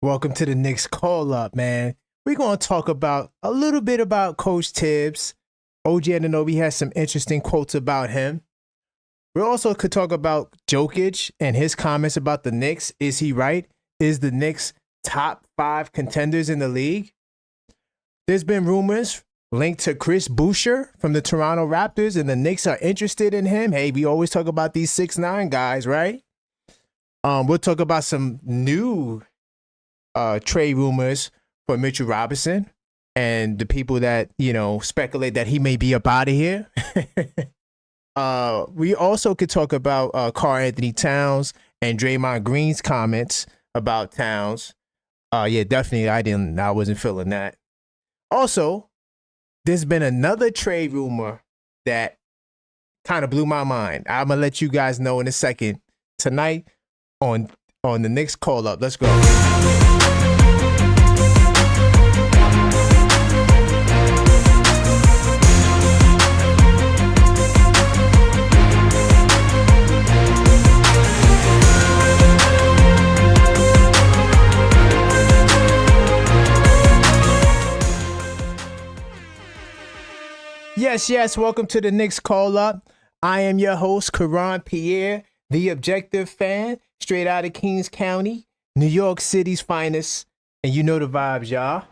Welcome to the Knicks call up, man. We're going to talk about a little bit about Coach Tibbs. OG Anunoby has some interesting quotes about him. We also could talk about Jokic and his comments about the Knicks. Is he right? Is the Knicks top 5 contenders in the league? There's been rumors linked to Chris Boucher from the Toronto Raptors, and the Knicks are interested in him. Hey, we always talk about these 6'9" guys, right? We'll talk about some new trade rumors for Mitchell Robinson and the people that, speculate that he may be up out of here. We also could talk about Karl Anthony Towns and Draymond Green's comments about Towns. Yeah, definitely. I wasn't feeling that. Also, there's been another trade rumor that kind of blew my mind. I'm gonna let you guys know in a second. Tonight on the Knicks call up. Let's go. Yes. Welcome to the Knicks call up. I am your host, Karan Pierre, the objective fan, straight out of Kings County, New York City's finest. And you know the vibes, y'all.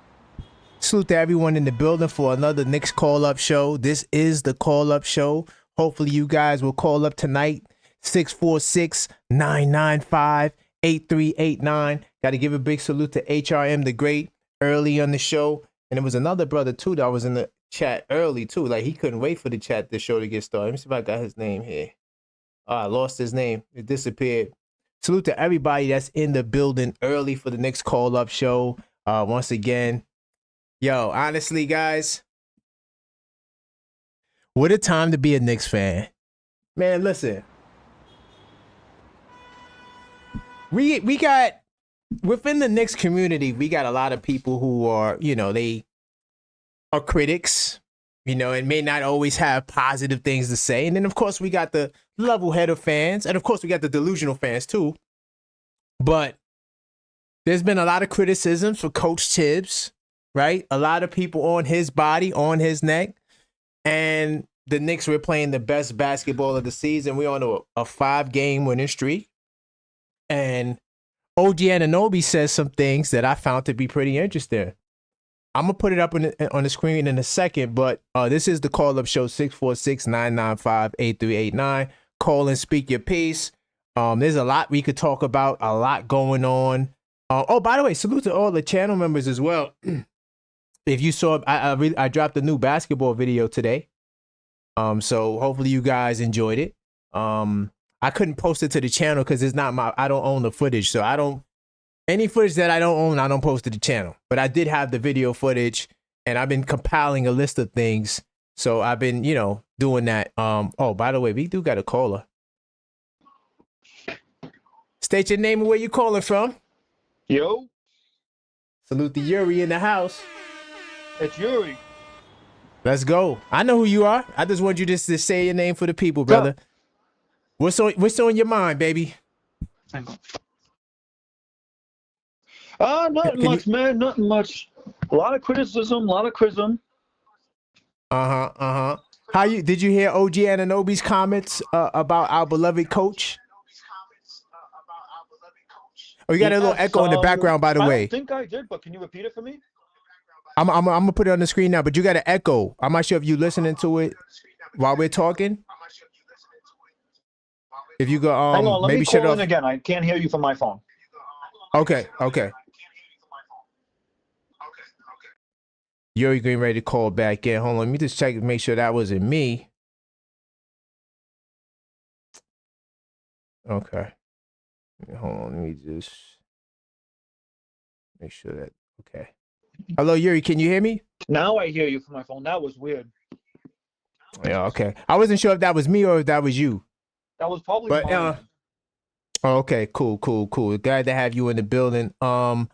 Salute to everyone in the building for another Knicks call up show. This is the call up show. Hopefully you guys will call up tonight. 646-995-8389. Got to give a big salute to HRM the Great early on the show. And there was another brother too that was in the chat early too. Like he couldn't wait for the show to get started. Let me see if I got his name here. I lost his name. It disappeared. Salute to everybody that's in the building early for the next call up show. Once again, yo, honestly, guys, what a time to be a Knicks fan. Man, listen. We got within the Knicks community, we got a lot of people who are, they are critics, and may not always have positive things to say. And then, of course, we got the level-headed fans. And, of course, we got the delusional fans, too. But there's been a lot of criticisms for Coach Tibbs, right? A lot of people on his body, on his neck. And the Knicks were playing the best basketball of the season. We're on a 5-game winning streak. And OG Anunoby says some things that I found to be pretty interesting. I'm going to put it up on the screen in a second, but this is the call-up show, 646-995-8389. Call and speak your piece. There's a lot we could talk about, a lot going on. By the way, salute to all the channel members as well. If you saw, I dropped a new basketball video today. So hopefully you guys enjoyed it. I couldn't post it to the channel because I don't own the footage, so any footage that I don't own, I don't post to the channel. But I did have the video footage, and I've been compiling a list of things. So I've been, doing that. By the way, we do got a caller. State your name and where you calling from. Yo. Salute to Yuri in the house. It's Yuri. Let's go. I know who you are. I just want you just to say your name for the people, brother. Yeah. What's on your mind, baby? Hang on. Nothing much, man. Nothing much. A lot of criticism, a lot of chrism. Did you hear OG Anunoby's comments about our beloved coach? Oh, you got a little echo in the background, by the way. I don't think I did, but can you repeat it for me? I'm gonna put it on the screen now, but you got an echo. I'm not sure if you listening to it while we're talking. If you go, hang on, let maybe me shut call off. in again. I can't hear you from my phone. Okay. You're getting ready to call back in. Hold on, let me just check and make sure that wasn't me. Okay. Hold on, let me just make sure that, okay. Hello, Yuri, can you hear me? Now I hear you from my phone. That was weird. Yeah, okay. I wasn't sure if that was me or if that was you. That was probably mine. Okay, cool. Glad to have you in the building. OG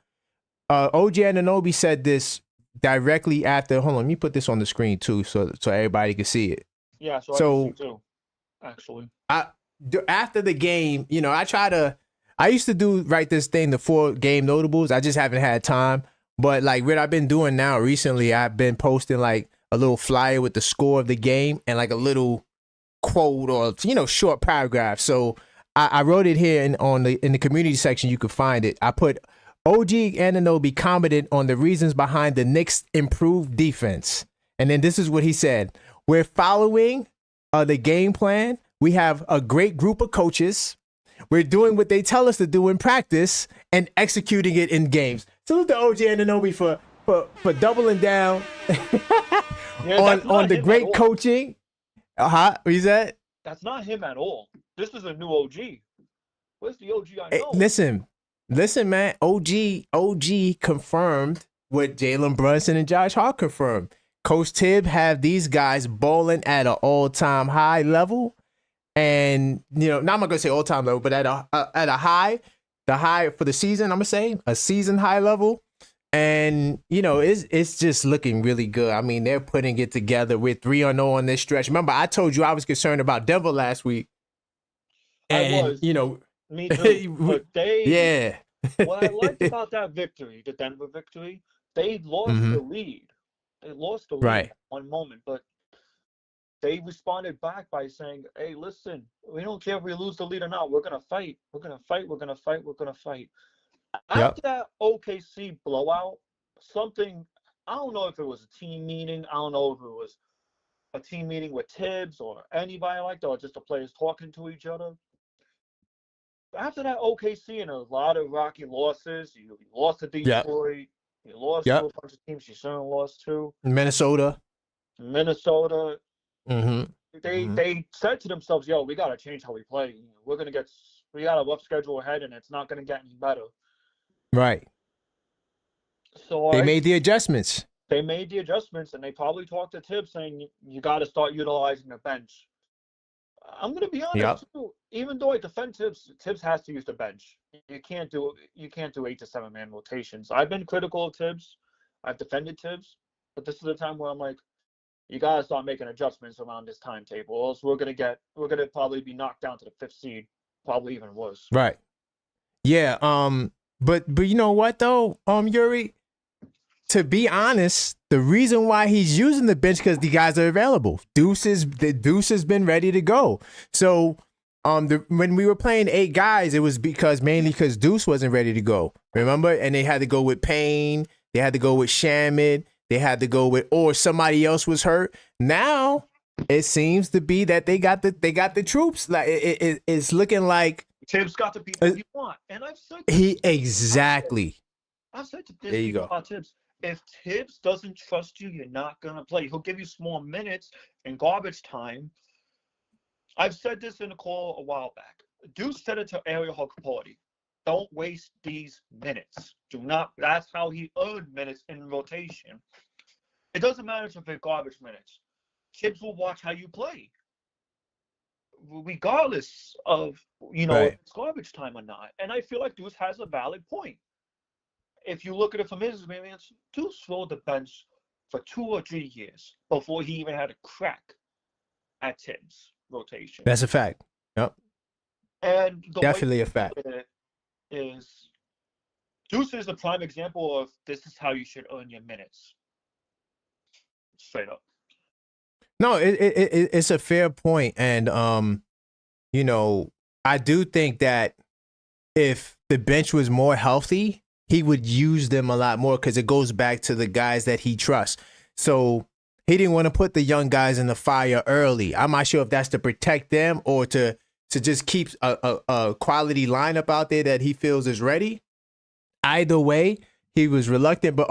Anunoby said this directly after. Hold on, let me put this on the screen too, so everybody can see it. Yeah, so I can see too, actually. After the game, I try to I used to write this thing, the 4 game notables. I just haven't had time. But like what I've been doing now recently, I've been posting like a little flyer with the score of the game and like a little quote or short paragraph. So I wrote it here in the community section. You can find it. I put OG Anunoby commented on the reasons behind the Knicks' improved defense, and then this is what he said: "We're following the game plan. We have a great group of coaches. We're doing what they tell us to do in practice and executing it in games." Salute to OG Anunoby for doubling down on the great coaching. What you said? That's not him at all. This is a new OG. Where's the OG I know? Listen, man. OG confirmed what Jalen Brunson and Josh Hart confirmed. Coach Tibb have these guys balling at an all-time high level, and now I'm not gonna say all-time level, but at a high, the high for the season. I'm gonna say a season high level. And, it's just looking really good. I mean, they're putting it together with 3-0 on this stretch. Remember, I told you I was concerned about Denver last week. And, I was. Me too. But yeah. What I liked about that victory, the Denver victory, they lost the lead. They lost the lead right. at one moment, but they responded back by saying, "Hey, listen, we don't care if we lose the lead or not. We're going to fight. We're going to fight. We're going to fight. We're going to fight." After that OKC blowout, I don't know if it was a team meeting. I don't know if it was a team meeting with Tibbs or anybody like that, or just the players talking to each other. After that OKC and a lot of rocky losses, you lost to Detroit, you lost to a bunch of teams you shouldn't have lost to. Minnesota. Mm-hmm. They said to themselves, "Yo, we got to change how we play. We got a rough schedule ahead, and it's not going to get any better." Right. So they made the adjustments. They made the adjustments, and they probably talked to Tibbs saying, "You got to start utilizing the bench." I'm going to be honest too. Even though I defend Tibbs, Tibbs has to use the bench. You can't do 8 to 7 man rotations. I've been critical of Tibbs. I've defended Tibbs, but this is the time where I'm like, you got to start making adjustments around this timetable, or else we're going to probably be knocked down to the 5th seed, probably even worse. Right. Yeah. But you know what though, Yuri? To be honest, the reason why he's using the bench because the guys are available. Deuce has been ready to go. So when we were playing 8 guys, it was mainly because Deuce wasn't ready to go. Remember? And they had to go with Payne, they had to go with Shamit, they had to go with, or somebody else was hurt. Now it seems to be that they got the troops. Like it's looking like Tibbs got the people you want, and I've said exactly. I've said to this about Tibbs. If Tibbs doesn't trust you, you're not gonna play. He'll give you small minutes in garbage time. I've said this in a call a while back. Deuce said it to Ariel Hukporti. Don't waste these minutes. Do not. That's how he earned minutes in rotation. It doesn't matter if it's garbage minutes. Tibbs will watch how you play, regardless of if it's garbage time or not. And I feel like Deuce has a valid point. If you look at it from his experience, Deuce rode the bench for 2 or 3 years before he even had a crack at Tibbs' rotation. That's a fact. Yep. And definitely a fact. Is Deuce is a prime example of this is how you should earn your minutes. Straight up. No, it's a fair point, and I do think that if the bench was more healthy, he would use them a lot more because it goes back to the guys that he trusts. So he didn't want to put the young guys in the fire early. I'm not sure if that's to protect them or to just keep a quality lineup out there that he feels is ready. Either way, he was reluctant. But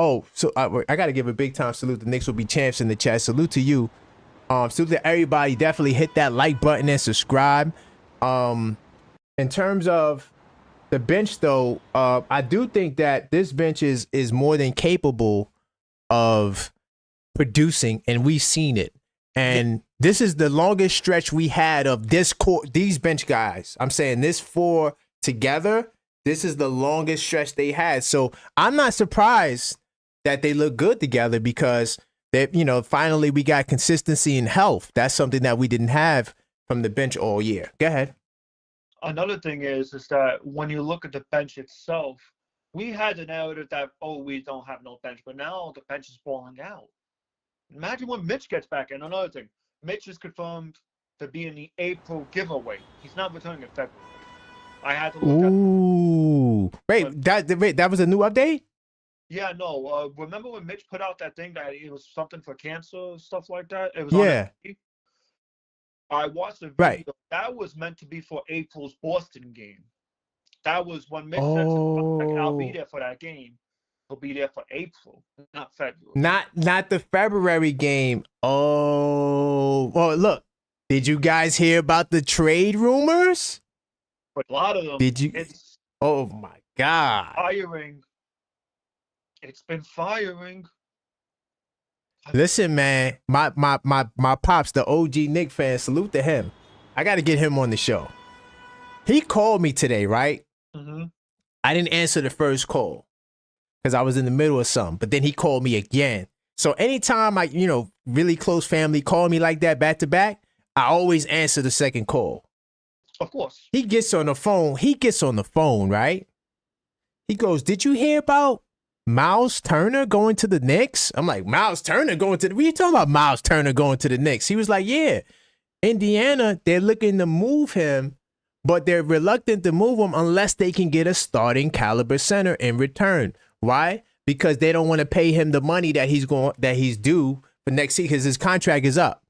I got to give a big time salute. The Knicks will be champs in the chat. Salute to you. Salute to everybody. Definitely hit that like button and subscribe. In terms of the bench, though, I do think that this bench is more than capable of producing, and we've seen it. And this is the longest stretch we had of these bench guys. I'm saying this 4 together. This is the longest stretch they had. So I'm not surprised that they look good together because finally we got consistency in health. That's something that we didn't have from the bench all year. Go ahead. Another thing is that when you look at the bench itself, we had the narrative that, oh, we don't have no bench, but now the bench is falling out. Imagine when Mitch gets back. And another thing, Mitch is confirmed to be in the April giveaway. He's not returning in February. I had to look at. Ooh, that was a new update? Yeah, no. Remember when Mitch put out that thing that it was something for cancer, stuff like that? It was Yeah. on. I watched the video. Right. That was meant to be for April's Boston game. That was when Mitch said, "I'll be there for that game. He'll be there for April, not February." Not the February game. Oh, well, look. Did you guys hear about the trade rumors? But a lot of them. Did you? It's Oh my God! firing. It's been firing. Listen, man, my pops, the OG Knick fan, salute to him. I got to get him on the show. He called me today, right? Mm-hmm. I didn't answer the first call because I was in the middle of something, but then he called me again. So anytime really close family call me like that back to back, I always answer the second call. Of course. He gets on the phone, right? He goes, "Did you hear about Miles Turner going to the Knicks?" I'm like, "Miles Turner going to the, what are you talking about, Miles Turner going to the Knicks?" He was like, "Yeah, Indiana, they're looking to move him, but they're reluctant to move him unless they can get a starting caliber center in return. Why? Because they don't want to pay him the money that he's due for next season because his contract is up.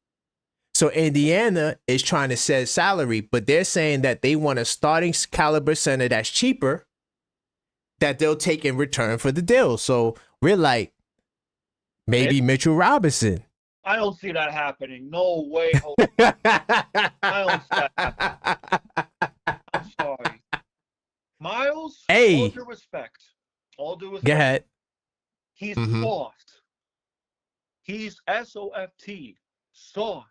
So Indiana is trying to set salary, but they're saying that they want a starting caliber center that's cheaper that they'll take in return for the deal." So we're like, maybe Mitchell Robinson. I don't see that happening. No way. I don't see that happening. I'm sorry. Miles, Hey. all due respect. Go ahead. He's soft. He's SOFT. Soft.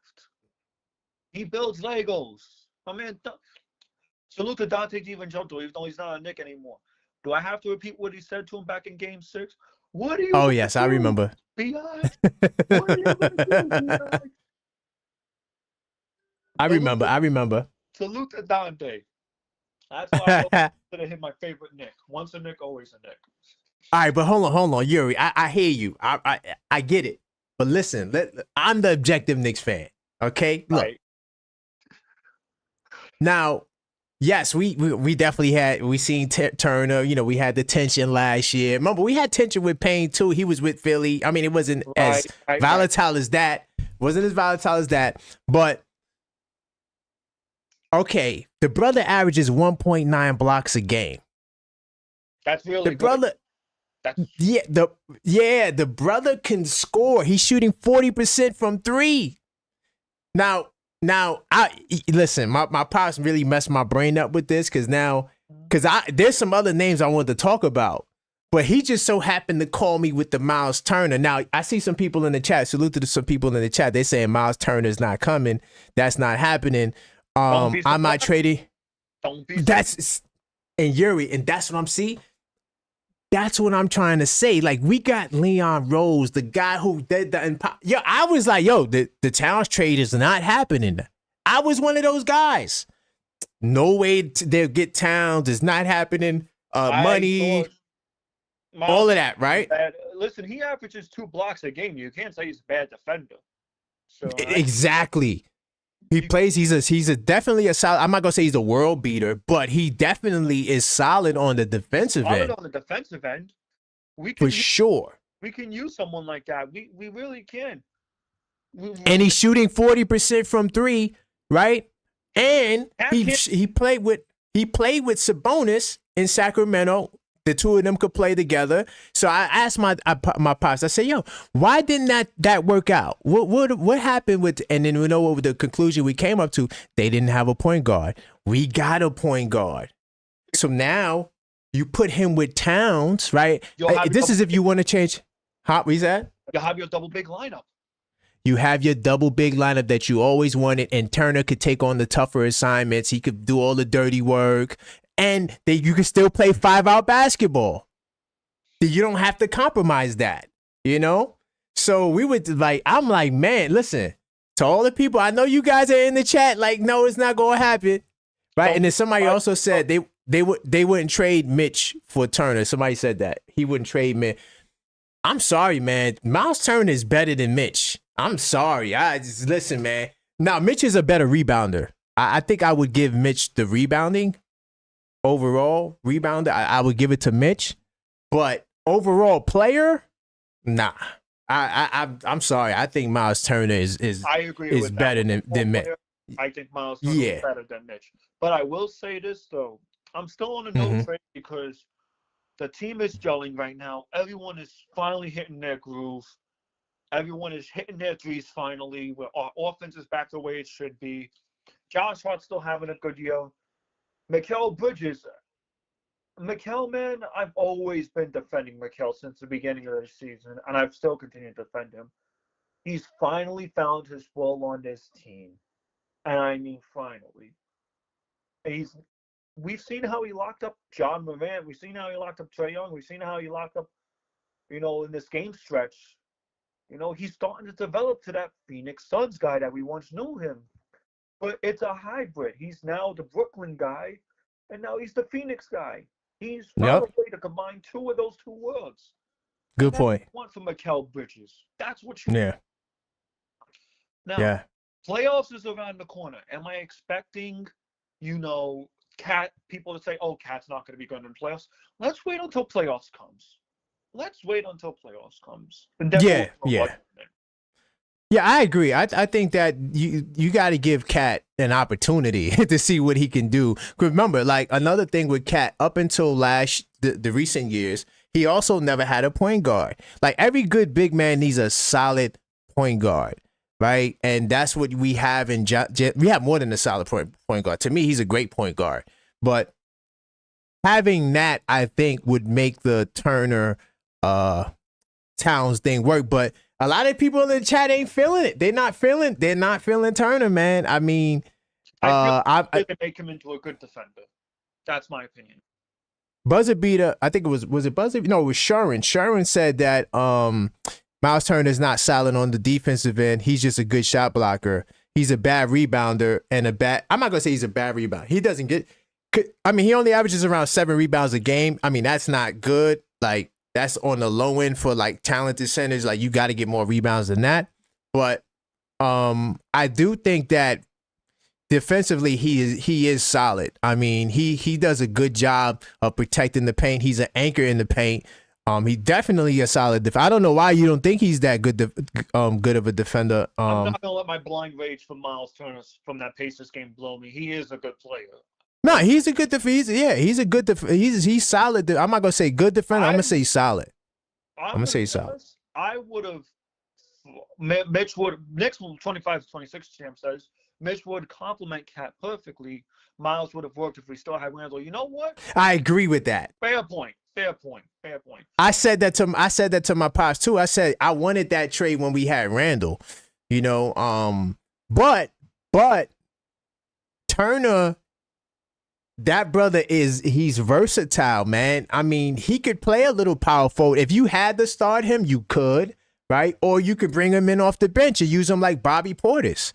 He builds Legos. I mean, salute to Dante DiVincenzo, even though he's not a Knick anymore. Do I have to repeat what he said to him back in Game 6? What do you? Oh yes, I remember. B.I.? What are you gonna do, B.I.? I remember. Salute to Dante. That's why I consider him my favorite Knick. Once a Knick, always a Knick. All right, but hold on, Yuri. I hear you. I get it. But listen, I'm the objective Knicks fan. Okay, look. Right. Now, yes, we definitely we seen Turner. We had the tension last year. Remember, we had tension with Payne too. He was with Philly. I mean, it wasn't as volatile as that. Wasn't as volatile as that. But okay, the brother averages 1.9 blocks a game. That's really the brother. The brother can score. He's shooting 40% from three. Now, listen. My pops really messed my brain up with this because there's some other names I wanted to talk about, but he just so happened to call me with the Miles Turner. Now I see some people in the chat. Salute to some people in the chat. They're saying Miles Turner's not coming. That's not happening. I'm not trading. That's and Yuri, and that's what I'm seeing. That's what I'm trying to say. Like, we got Leon Rose, the guy who did the... I was like, the Towns trade is not happening. I was one of those guys. No way they'll get Towns. It's not happening. Money, all of that, right? Listen, he averages 2 blocks a game. You can't say he's a bad defender. So exactly. He's definitely a solid. I'm not gonna say he's a world beater, but he definitely is solid on the defensive end. On the defensive end, sure. We can use someone like that. We really can. And he's shooting 40% from three, right? And he played with Sabonis in Sacramento. The two of them could play together. So I asked my pops. I said, why didn't that work out? What happened with? And then we know what the conclusion we came up to. They didn't have a point guard. We got a point guard. So now you put him with Towns, right? This is if you want to change. What is that? You have your double big lineup. You have your double big lineup that you always wanted, and Turner could take on the tougher assignments. He could do all the dirty work. And you can still play 5-out basketball. You don't have to compromise that, So we would I'm like, man, listen, to all the people, I know you guys are in the chat like, no, it's not going to happen. Right, and Only then somebody five- also said they wouldn't trade Mitch for Turner. Somebody said that he wouldn't trade Mitch. I'm sorry, man. Miles Turner is better than Mitch. I'm sorry. I just listen, man. Now Mitch is a better rebounder. I think I would give Mitch the rebounding overall rebounder. I would give it to Mitch, but overall player, nah. I'm sorry. I think Miles Turner is I agree is with better that. than Mitch. I think Miles Turner Yeah. is better than Mitch. But I will say this though, I'm still on a no Mhm. trade because the team is gelling right now. Everyone is finally hitting their groove. Everyone is hitting their threes finally. Our offense is back the way it should be. Josh Hart's still having a good year. Mikal Bridges, man, I've always been defending Mikal since the beginning of the season, and I've still continued to defend him. He's finally found his role on this team. And I mean finally. We've seen how he locked up John Morant. We've seen how he locked up Trae Young. We've seen how he locked up, in this game stretch. He's starting to develop to that Phoenix Suns guy that we once knew him. But it's a hybrid. He's now the Brooklyn guy, and now he's the Phoenix guy. He's found a way to combine two of those two worlds. Good point. One for Mikal Bridges. That's what you Yeah. Now, playoffs is around the corner. Am I expecting, people to say, "Oh, Cat's not going to be good in playoffs"? Let's wait until playoffs comes. Yeah, I agree. I think that you got to give Cat an opportunity to see what he can do. Remember, like another thing with Cat, up until the recent years, he also never had a point guard. Like every good big man needs a solid point guard, right? And that's what we have in we have more than a solid point guard. To me, he's a great point guard, but having that, I think, would make the Turner Towns thing work. But a lot of people in the chat ain't feeling it. They're not feeling Turner, man. I mean, I can make him into a good defender. That's my opinion. Buzzer beater, I think was it Buzzer? No, it was Sharon. Sharon said that Miles Turner is not solid on the defensive end. He's just a good shot blocker. He's a bad rebounder and I'm not gonna say he's a bad rebounder. He doesn't get. I mean, he only averages around 7 rebounds a game. I mean, that's not good. Like, that's on the low end for like talented centers. Like, you got to get more rebounds than that. But I do think that defensively he is solid. I mean, he does a good job of protecting the paint. He's an anchor in the paint. He definitely a solid I don't know why you don't think he's that good good of a defender. I'm not gonna let my blind rage from Miles Turner from that Pacers game blow me. He is a good player. No, he's a good defender. He's a good he's solid. I'm not gonna say good defender. I'm gonna say solid. I'm gonna say solid. I would have. Mitch would. Knicks 25-26. Champ says Mitch would complement Cat perfectly. Miles would have worked if we still had Randall. You know what? I agree with that. Fair point. I said that to my pops too. I said I wanted that trade when we had Randall. But Turner. That brother he's versatile, man. I mean, he could play a little power forward. If you had to start him, you could, right? Or you could bring him in off the bench and use him like Bobby Portis.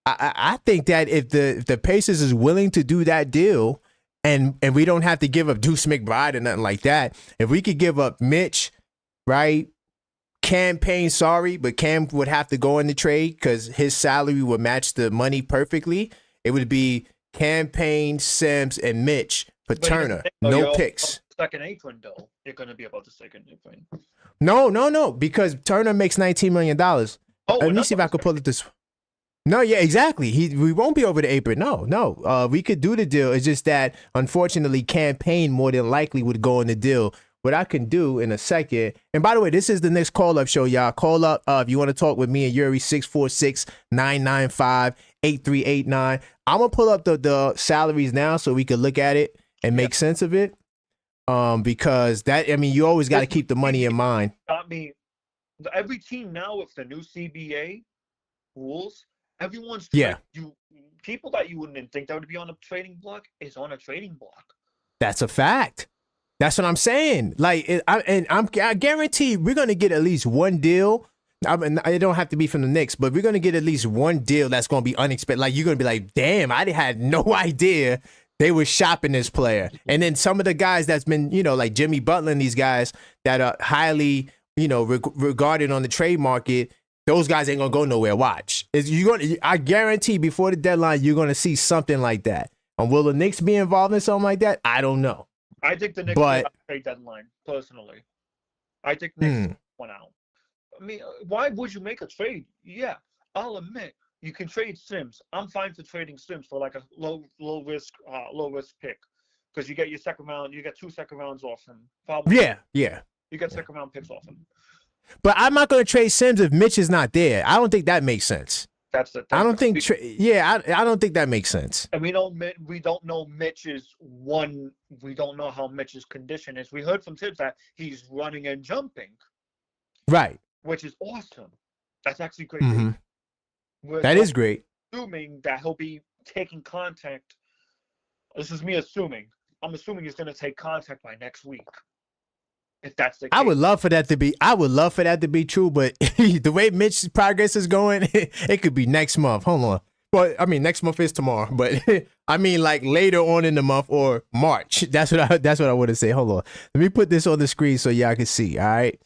I think that if the Pacers is willing to do that deal and we don't have to give up Deuce McBride or nothing like that, if we could give up Mitch, right? Cam Payne, sorry, but Cam would have to go in the trade because his salary would match the money perfectly. It would be Cam Payne, Sims, and Mitch for Turner. No picks. Second apron, though. You're going to be about the second apron. No, because Turner makes $19 million. Let me see if I could pull it this. No, yeah, exactly. We won't be over the apron. No. We could do the deal. It's just that, unfortunately, Cam Payne more than likely would go in the deal. What I can do in a second, and by the way, this is the next call-up show, y'all. Call up if you want to talk with me and Yuri, 646-995-8389. I'm going to pull up the salaries now so we can look at it and make sense of it. Because you always got to keep the money in mind. I mean, every team now with the new CBA rules, everyone's people that you wouldn't think that would be on a trading block is on a trading block. That's a fact. That's what I'm saying. Like, I guarantee we're gonna get at least one deal I mean, it don't have to be from the Knicks, but we're gonna get at least one deal that's gonna be unexpected. Like you're gonna be like, damn, I had no idea they were shopping this player. And then some of the guys that's been, like Jimmy Butler and these guys that are highly, regarded on the trade market. Those guys ain't gonna go nowhere. Watch. I guarantee before the deadline, you're gonna see something like that. And will the Knicks be involved in something like that? I don't know. I think the Knicks will have a trade deadline, personally. I think Knicks went out. I mean, why would you make a trade? Yeah, I'll admit you can trade Sims. I'm fine for trading Sims for like a low risk pick, because you get your second round. You get 2 second rounds off him. Probably. Yeah. You get second round picks off him. But I'm not going to trade Sims if Mitch is not there. I don't think that makes sense. That's the thing. I don't think. I don't think that makes sense. And we don't know Mitch's one. We don't know how Mitch's condition is. We heard from Tibbs that he's running and jumping. Right. Which is awesome. That's actually great. Mm-hmm. That is great. Assuming that he'll be taking contact. This is me assuming. I'm assuming he's going to take contact by next week. If that's the case. I would love for that to be true, but the way Mitch's progress is going, it could be next month. Hold on. Well, I mean, next month is tomorrow, but I mean, like later on in the month or March. That's what I want to say. Hold on. Let me put this on the screen so y'all can see. All right.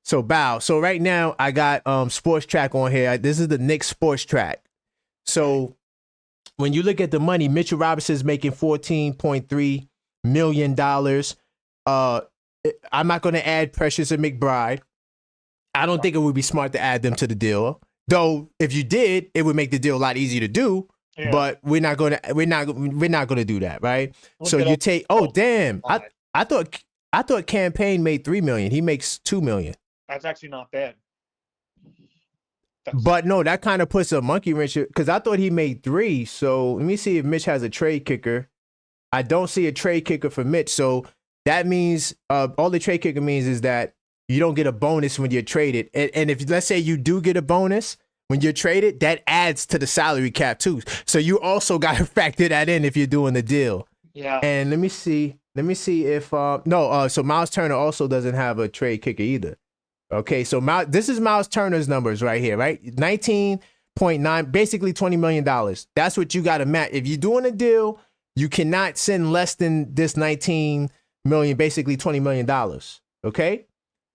So Bow. So right now I got Sports Track on here. This is the Knicks Sports Track. So when you look at the money, Mitchell Robinson's making $14.3 million. I'm not going to add Precious and McBride. I don't think it would be smart to add them to the deal. Though, if you did, it would make the deal a lot easier to do. Yeah. But we're not going to do that, right? So you take. Oh, damn! I thought Campaign made $3 million. He makes $2 million. That's actually not bad. But no, that kind of puts a monkey wrench because I thought he made $3 million. So let me see if Mitch has a trade kicker. I don't see a trade kicker for Mitch. So that means all the trade kicker means is that you don't get a bonus when you're traded. And if let's say you do get a bonus when you're traded, that adds to the salary cap too. So you also got to factor that in if you're doing the deal. Yeah. And let me see if so Miles Turner also doesn't have a trade kicker either. Okay, so this is Miles Turner's numbers right here, right? 19.9, basically $20 million. That's what you got to match. If you're doing a deal, you cannot send less than this 19 million, basically $20 million. Okay.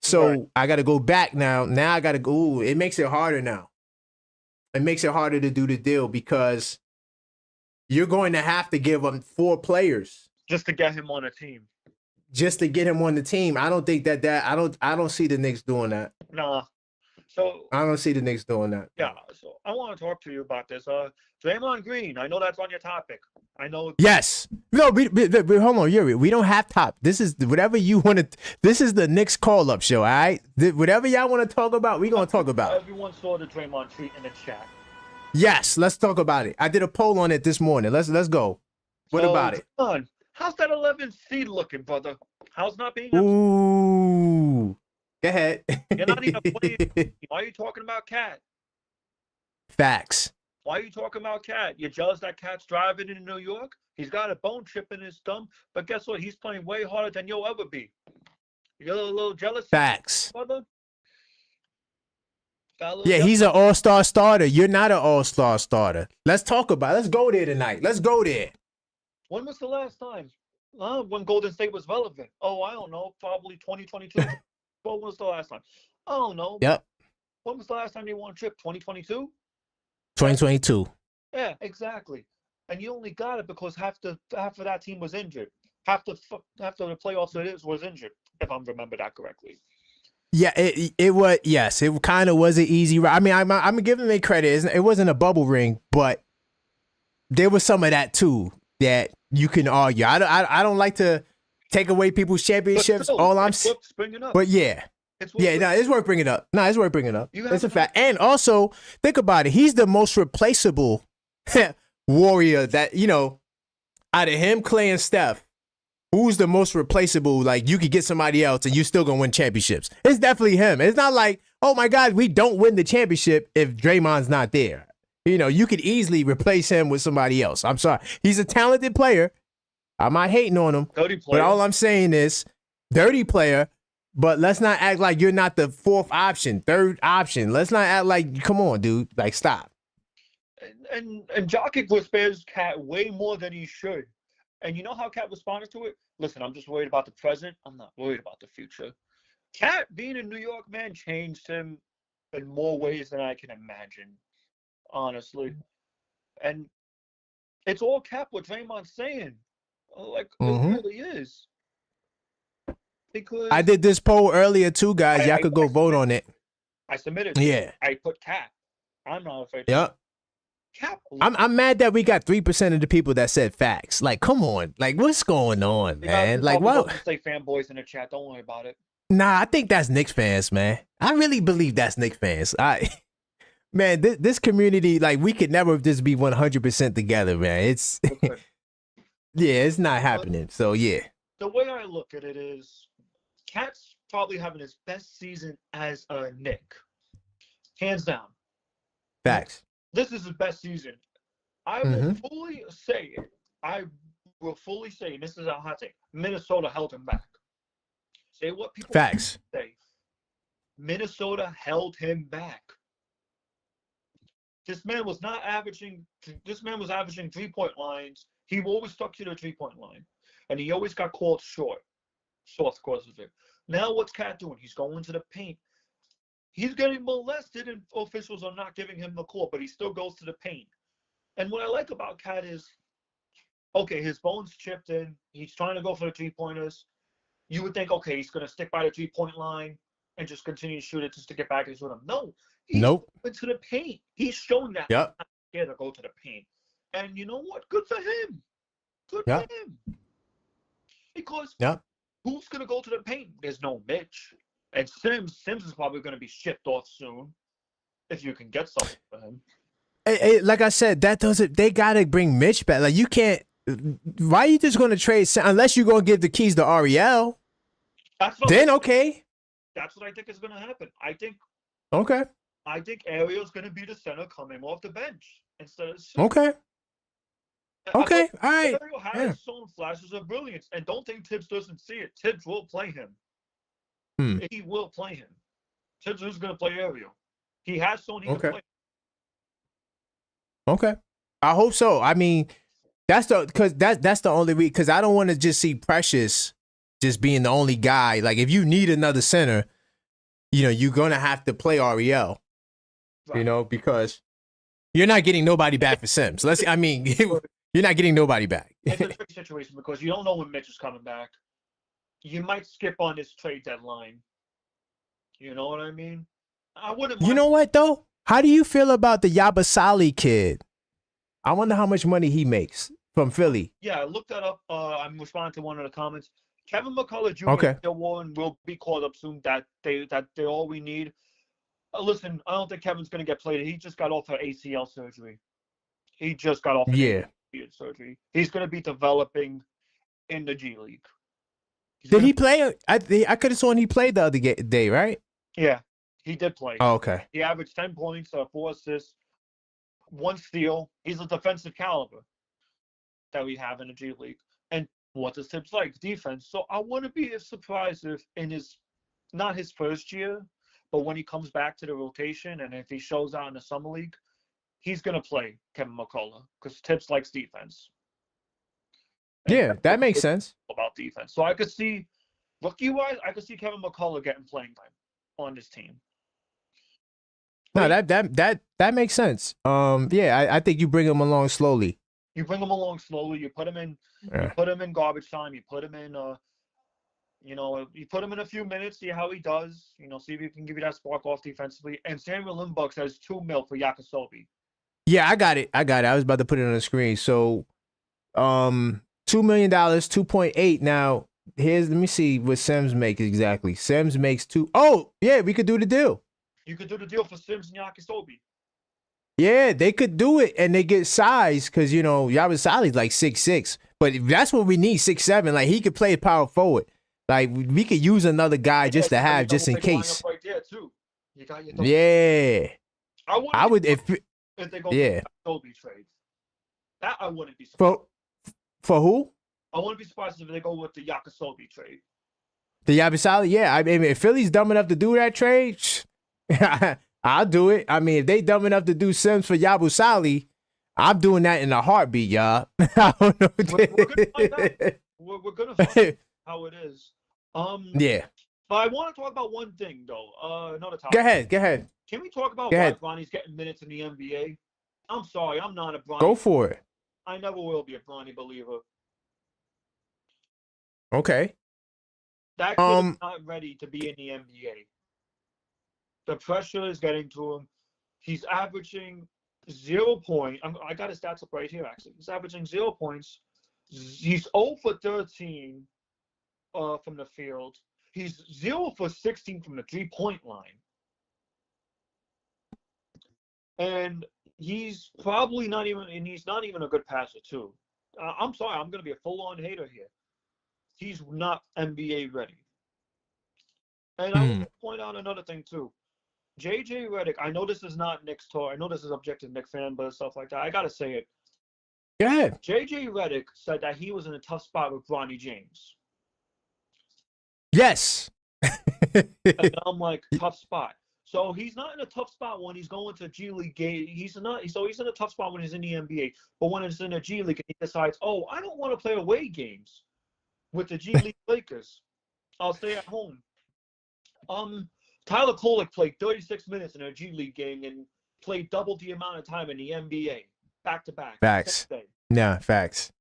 So right. I got to go back now. Now I got to go. Ooh, it makes it harder now. It makes it harder to do the deal because you're going to have to give him 4 players just to get him on a team. Just to get him on the team. I don't think I don't see the Knicks doing that. Nah. So I don't see the Knicks doing that. Yeah. So I want to talk to you about this. Draymond Green. I know that's on your topic. I know. Yes. No, hold on, Yuri. We don't have top. This is whatever you want to. This is the Knicks call-up show. All right. Whatever y'all want to talk about, we're gonna talk about. Everyone saw the Draymond tweet in the chat. Yes. Let's talk about it. I did a poll on it this morning. Let's go. What about it? How's that 11th seed looking, brother? How's not being? Ooh. Go ahead. You're not even playing. Why are you talking about Cat? Facts. Why are you talking about Cat? You're jealous that Cat's driving in New York? He's got a bone chip in his thumb, but guess what? He's playing way harder than you'll ever be. You're a little jealous? Facts. Brother? Yeah, he's an all-star starter. You're not an all-star starter. Let's talk about it. Let's go there tonight. Let's go there. When was the last time? When Golden State was relevant? Oh, I don't know. Probably 2022. When was the last time? I don't know. Yep. When was the last time they won a trip? 2022? 2022. Yeah, exactly. And you only got it because half of that team was injured. Half the playoffs was injured, if I'm remember that correctly. Yeah, it was. Yes, it kind of was an easy ride. I mean, I'm giving them credit. It wasn't a bubble ring, but there was some of that too that you can argue. I don't like to take away people's championships. Still, all I'm bringing up. But yeah. It's worth bringing up. No, it's worth bringing up. It's a fact. And also, think about it. He's the most replaceable warrior that, out of him, Clay, and Steph, who's the most replaceable? Like, you could get somebody else and you still going to win championships. It's definitely him. It's not like, oh, my God, we don't win the championship if Draymond's not there. You could easily replace him with somebody else. I'm sorry. He's a talented player. I'm not hating on him. Dirty player. But all I'm saying is, dirty player. But let's not act like you're not the fourth option, third option. Let's not act like, come on, dude. Like, stop. And Jokic respects Cat way more than he should. And you know how Cat responded to it? Listen, I'm just worried about the present. I'm not worried about the future. Cat being in New York, man, changed him in more ways than I can imagine, honestly. And it's all Cap what Draymond's saying. Like, it really is. Because I did this poll earlier too, guys. Y'all could go vote on it. I submitted. Yeah. I put Cap. I'm not afraid. Yep. Cap. I'm mad that we got 3% of the people that said facts. Like, come on. Like, what's going on, man? Like, what? Say fanboys in the chat. Don't worry about it. Nah, I think that's Knicks fans, man. I really believe that's Knicks fans. Man, this community, like, we could never just be 100% together, man. It's yeah, it's not happening. So yeah. The way I look at it is, Cat's probably having his best season as a Knick, hands down. Facts. This is his best season. I will fully say it. I will fully say, this is a hot take, Minnesota held him back. Say what people Facts. say. Minnesota held him back. This man was averaging 3-point lines. He always stuck to the 3-point line. And he always got called short because of it. Now what's Cat doing? He's going to the paint. He's getting molested and officials are not giving him the call, but he still goes to the paint. And what I like about Cat is, okay, his bones chipped in. He's trying to go for the 3-pointers. You would think, okay, he's going to stick by the 3-point line and just continue to shoot it just to get back into him. No. He's going to the paint. He's showing that. Yep. He's not scared to go to the paint. And you know what? Good for him. Good for him. Because who's going to go to the paint? There's no Mitch. And Sims is probably going to be shipped off soon if you can get something for him. Hey, like I said, they got to bring Mitch back. Like, you can't. Why are you just going to trade unless you're going to give the keys to Ariel? Okay. That's what I think is going to happen. I think Ariel's going to be the center coming off the bench instead of Sims. Okay. All right. Ariel has shown flashes of brilliance, and don't think Tibbs doesn't see it. Tibbs will play him. He will play him. Tibbs is going to play Ariel. He has shown he can play. Okay. I hope so. I mean, that's the only reason, because I don't want to just see Precious just being the only guy. Like, if you need another center, you're going to have to play Ariel. Right. Because you're not getting nobody back for Sims. You're not getting nobody back. It's a tricky situation because you don't know when Mitch is coming back. You might skip on this trade deadline. You know what I mean? I wouldn't mind. You know what, though? How do you feel about the Yabasali kid? I wonder how much money he makes from Philly. Yeah, I looked that up. I'm responding to one of the comments. Kevin McCullough Jr. and Bill Warren will be called up soon. They're all we need. Listen, I don't think Kevin's going to get played. He just got off her ACL surgery. ACL surgery. He's going to be developing in the G League. Did he play? I could have sworn he played the other day, right? Yeah, he did play. Oh, okay. He averaged 10 points, 4 assists, 1 steal. He's a defensive caliber that we have in the G League. And what does Tibbs like? Defense. So I wouldn't be surprised if in not his first year, but when he comes back to the rotation and if he shows out in the summer league, he's going to play Kevin McCullough because Tibbs likes defense. Yeah, that makes sense. About defense. So I could see, rookie-wise, Kevin McCullough getting playing time on this team. No, that makes sense. I think you bring him along slowly. You bring him along slowly. You put him in. Yeah. You put him in garbage time. You put him in. You put him in a few minutes. See how he does. See if he can give you that spark off defensively. And Samuel Lindbuck says $2 million for Yakisobi. Yeah, I got it. I was about to put it on the screen. So, $2 million, 2.8. Now, let me see what Sims makes exactly. Sims makes 2. Oh, yeah, we could do the deal. You could do the deal for Sims and Yakisobi. Yeah, they could do it, and they get size because Yabasali's like 6'6", but that's what we need, 6'7". Like, he could play power forward. Like, we could use another guy just to have, just in case. Right there too. You got your I would if they go for the Yakisobi trade. That I wouldn't be surprised. For who? I wouldn't be surprised if they go with the Yakisobi trade. The Yabusele, yeah. I mean, if Philly's dumb enough to do that trade, I'll do it. I mean, if they dumb enough to do Sims for Yabusele, I'm doing that in a heartbeat, y'all. I don't know. We're gonna find out. We're gonna find out how it is. Yeah. But I want to talk about one thing though. Another topic. Go ahead. Can we talk about why Bronny's getting minutes in the NBA? I'm sorry, I'm not a Bronny. Go for it. I never will be a Bronny believer. Okay. That kid is not ready to be in the NBA. The pressure is getting to him. He's averaging 0 points. I got his stats up right here, actually. He's averaging 0 points. He's 0 for 13 from the field. He's 0 for 16 from the 3-point line. And he's probably not even, and he's not even a good passer, too. I'm sorry, I'm going to be a full-on hater here. He's not NBA ready. And I want to point out another thing, too. JJ Redick, I know this is not Knicks talk. I know this is objective Knicks fan, but stuff like that. I got to say it. Go ahead. JJ Redick said that he was in a tough spot with Bronny James. Yes. And I'm like, tough spot. So he's not in a tough spot when he's going to G League game. He's in a tough spot when he's in the NBA. But when it's in the G League and he decides, oh, I don't want to play away games with the G League Lakers. I'll stay at home. Tyler Kolek played 36 minutes in a G League game and played double the amount of time in the NBA, back to back. Facts. Yeah, facts.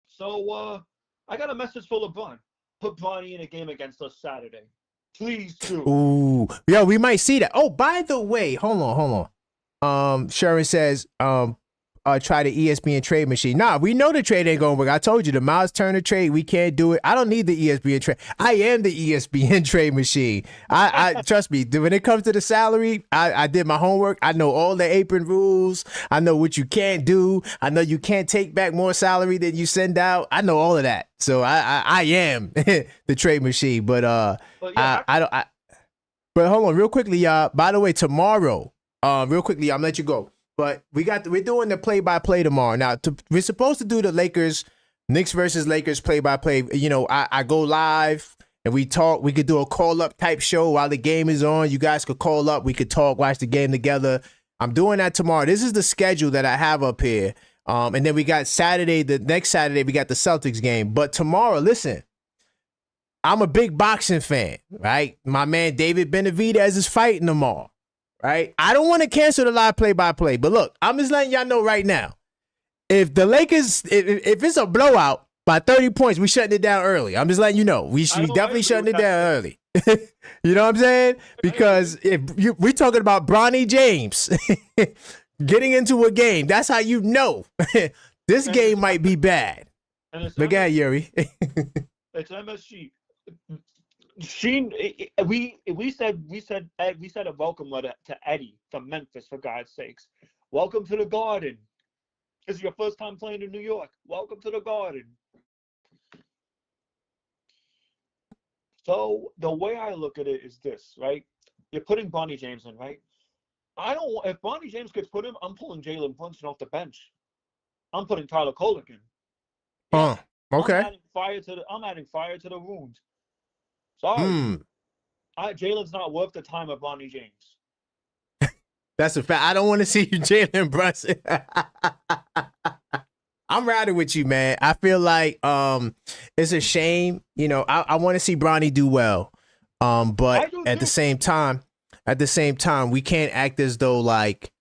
So I got a message for LeBron. Put Bronny in a game against us Saturday. Please do. Ooh, yeah, we might see that. Oh, by the way, hold on. Sharon says, try the ESPN trade machine. Nah, we know the trade ain't gonna work. I told you the Miles Turner trade, we can't do it. I don't need the ESPN trade. I am the ESPN trade machine. I trust me. When it comes to the salary, I did my homework. I know all the apron rules. I know what you can't do. I know you can't take back more salary than you send out. I know all of that. So I am the trade machine. But I but hold on, real quickly, y'all. By the way, tomorrow, real quickly, I'm gonna let you go. But we're doing the play-by-play tomorrow. Now, we're supposed to do the Knicks versus Lakers play-by-play. You know, I go live and we talk. We could do a call-up type show while the game is on. You guys could call up. We could talk, watch the game together. I'm doing that tomorrow. This is the schedule that I have up here. And then we got Saturday, the next Saturday, we got the Celtics game. But tomorrow, listen, I'm a big boxing fan, right? My man David Benavidez is fighting tomorrow. Right? I don't want to cancel the live play-by-play, but look, I'm just letting y'all know right now. If the Lakers, if it's a blowout by 30 points, we shutting it down early. I'm just letting you know. We definitely shutting it down early. You know what I'm saying? Because we're talking about Bronny James getting into a game, that's how you know this game might be bad. Look at Yuri. It's MSG. We said a welcome letter to Eddie from Memphis, for God's sakes. Welcome to the Garden. This is your first time playing in New York. Welcome to the Garden. So the way I look at it is this, right? You're putting Bronny James in, right? If Bronny James gets put in, I'm pulling Jalen Brunson off the bench. I'm putting Tyler Kolek in. Yeah, okay. I'm adding fire to the wound. Sorry. Jalen's not worth the time of Bronny James. That's a fact. I don't want to see you, Jalen Brunson. I'm riding with you, man. I feel like it's a shame. You know, I want to see Bronny do well. But at the same time, we can't act as though like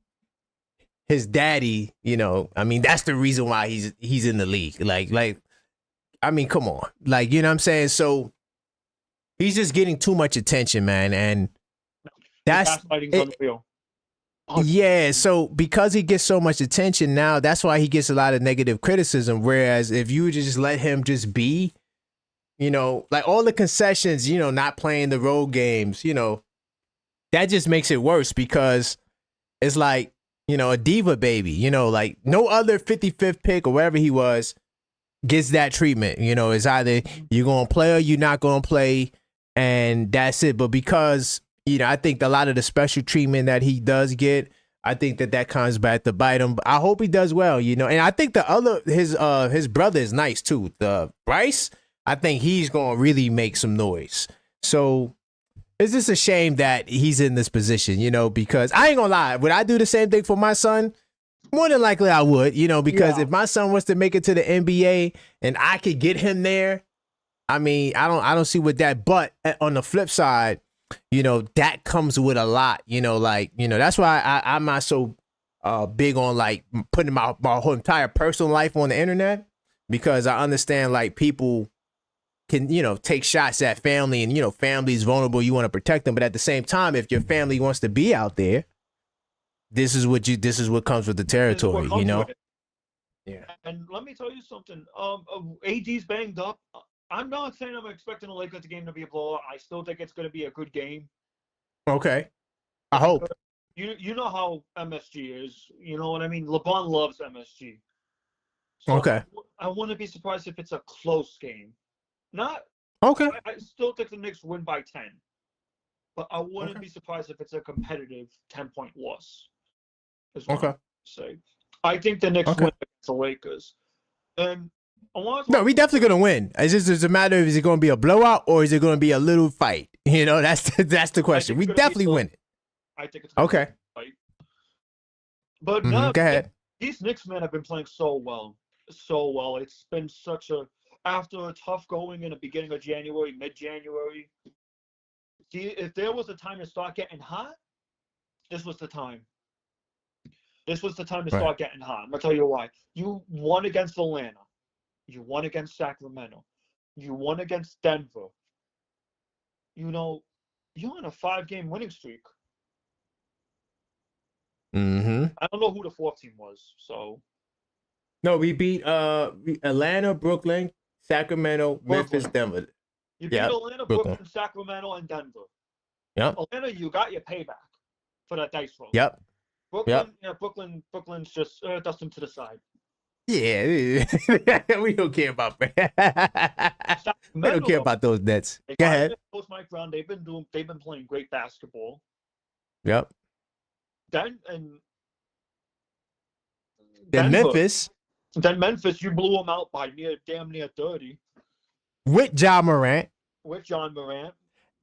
his daddy, you know, I mean, that's the reason why he's in the league. Like, I mean, come on. Like, you know what I'm saying? So he's just getting too much attention, man, and that's unreal. Yeah, so because he gets so much attention now, that's why he gets a lot of negative criticism. Whereas if you just let him just be, you know, like all the concessions, you know, not playing the road games, you know, that just makes it worse because it's like, you know, a diva baby, you know, like no other 55th pick or wherever he was gets that treatment. You know, it's either you're going to play or you're not going to play. And that's it. But because, you know, I think a lot of the special treatment that he does get, I think that comes back to bite him. I hope he does well, you know. And I think his brother is nice too. The Bryce, I think he's going to really make some noise. So it's just a shame that he's in this position, because I ain't going to lie. Would I do the same thing for my son? More than likely I would, because if my son wants to make it to the NBA and I could get him there, I mean, I don't see what that, but on the flip side, that comes with a lot, that's why I'm not so big on like putting my whole entire personal life on the internet, because I understand like people can, take shots at family and, family is vulnerable. You want to protect them. But at the same time, if your family wants to be out there, this is what comes with the territory, Yeah. And let me tell you something. AD's banged up. I'm not saying I'm expecting the Lakers game to be a blowout. I still think it's going to be a good game. Okay. I hope. You know how MSG is. You know what I mean? LeBron loves MSG. So okay. I wouldn't be surprised if it's a close game. Not. Okay. I still think the Knicks win by 10. But I wouldn't be surprised if it's a competitive 10-point loss. Okay. Say. I think the Knicks win against the Lakers. And no, we definitely gonna win. It's a matter of, is it gonna be a blowout or is it gonna be a little fight? That's the question. We definitely win it. I think it's gonna be a fight. But no, go ahead. These Knicks men have been playing so well. So well. It's been after a tough going in the beginning of January, mid-January. If there was a time to start getting hot, this was the time. This was the time to start getting hot. I'm going to tell you why. You won against Atlanta. You won against Sacramento. You won against Denver. You're on a 5-game winning streak. Mm-hmm. I don't know who the fourth team was, so. No, we beat Atlanta, Brooklyn, Sacramento, Memphis, Denver. You beat Atlanta, Brooklyn, Sacramento, and Denver. Yep. Atlanta, you got your payback for that dice roll. Yep. Brooklyn, Brooklyn's just dust them to the side. Yeah, we don't care about that. We don't care about those Nets. Go ahead. Post Mike Brown, they've been playing great basketball. Yep. Then Memphis. Then Memphis, you blew them out by damn near 30. With John Morant.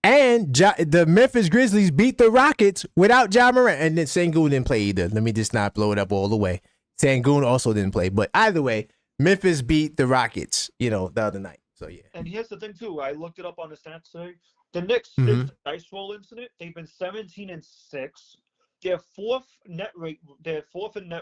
And the Memphis Grizzlies beat the Rockets without John Morant. And then Sengun didn't play either. Let me just not blow it up all the way. Sengun also didn't play. But either way, Memphis beat the Rockets, the other night. So, yeah. And here's the thing, too. I looked it up on the stats today. The Knicks, since the dice roll incident, they've been 17-6. They're fourth in net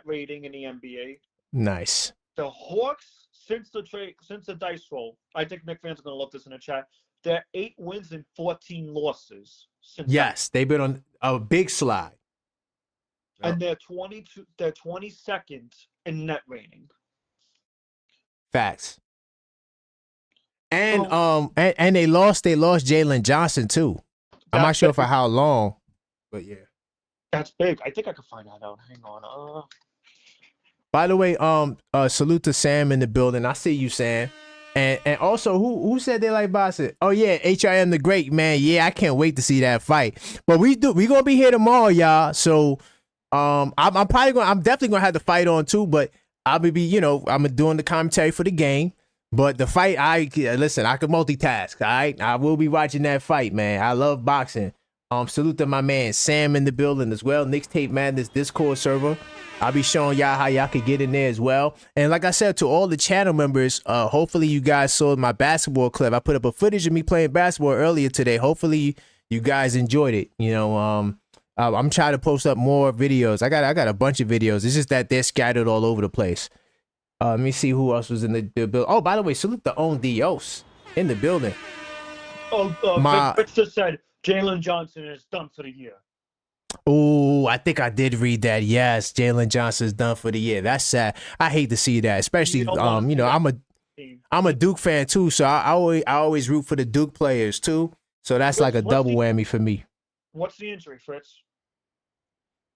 rating in the NBA. Nice. The Hawks, since the dice roll, I think Knicks fans are going to love this in the chat. They're 8 wins and 14 losses. They've been on a big slide. And they're 22nd in net rating. Facts. And and they lost Jalen Johnson too. I'm not sure for how long, but yeah. That's big. I think I can find that out. Hang on. By the way, salute to Sam in the building. I see you, Sam. And also, who said they like boxing? Oh yeah, HIM the Great, man. Yeah, I can't wait to see that fight. But we gonna be here tomorrow, y'all. So I'm definitely gonna have the fight on too. But I'll be I'm doing the commentary for the game. But the fight, I can multitask. All right, I will be watching that fight, man. I love boxing. Salute to my man Sam in the building as well. Knicks Tape Madness Discord server. I'll be showing y'all how y'all could get in there as well. And like I said, to all the channel members, hopefully you guys saw my basketball clip. I put up a footage of me playing basketball earlier today. Hopefully you guys enjoyed it. I'm trying to post up more videos. I got a bunch of videos. It's just that they're scattered all over the place. Let me see who else was in the building. Oh, by the way, salute the own Dios in the building. Rich just said Jalen Johnson is done for the year. Oh, I think I did read that. Yes, Jalen Johnson's done for the year. That's sad. I hate to see that, especially I'm a Duke fan too, so I always root for the Duke players too. So that's like a double whammy for me. What's the injury, Fritz?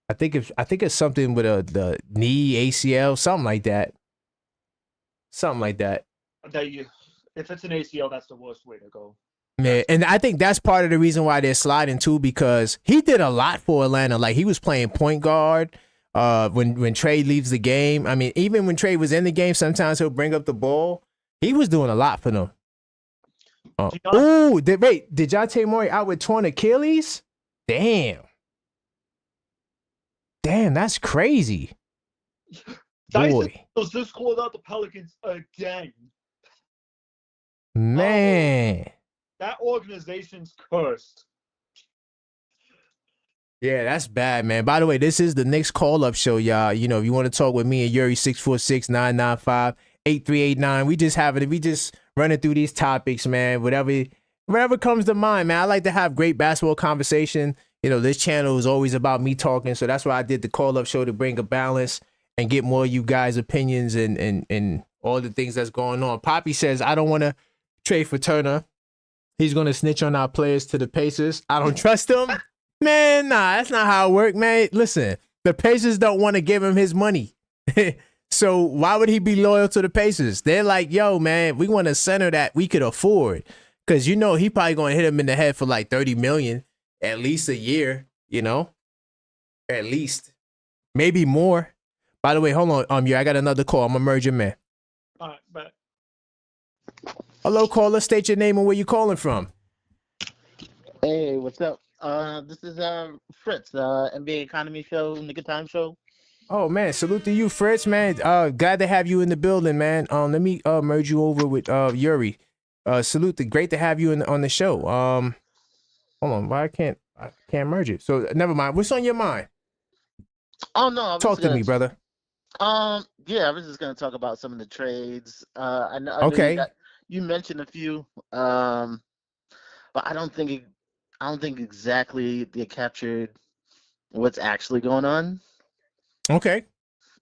I think it's something with the knee, ACL, something like that. Something like that. If it's an ACL, that's the worst way to go. Yeah, and I think that's part of the reason why they're sliding too, because he did a lot for Atlanta. Like, he was playing point guard when Trey leaves the game. I mean, even when Trey was in the game, sometimes he'll bring up the ball. He was doing a lot for them. Oh, wait, did Dejounte Murray out with torn Achilles? Damn, that's crazy. Dyson Boy, was just called out the Pelicans again. man. Oh, that organization's cursed. Yeah, that's bad, man. By the way, this is the Knicks call-up show, y'all. You know, if you want to talk with me and Yuri, 646-995-8389. We just running through these topics, man. Whatever comes to mind, man. I like to have great basketball conversation. You know, this channel is always about me talking, so that's why I did the call-up show, to bring a balance and get more of you guys' opinions and all the things that's going on. Poppy says, I don't want to trade for Turner. He's going to snitch on our players to the Pacers. I don't trust him. Man, nah, that's not how it works, man. Listen, the Pacers don't want to give him his money. So why would he be loyal to the Pacers? They're like, yo, man, we want a center that we could afford. Because, you know, he probably going to hit him in the head for like $30 million at least a year, you know? At least. Maybe more. By the way, hold on, yeah, I got another call. I'm going to merge your man. All right, bet. Hello, caller. State your name and where you calling from. Hey, what's up? This is Fritz, NBA Economy Show, Nigga Time Show. Oh man, salute to you, Fritz, man. Glad to have you in the building, man. Let me merge you over with Yuri. Great to have you on the show. Hold on, why I can't merge it. So never mind. What's on your mind? Oh no, Talk to me, brother. Yeah, I was just gonna talk about some of the trades. I know Okay. you mentioned a few, but I don't think exactly they captured what's actually going on. Okay.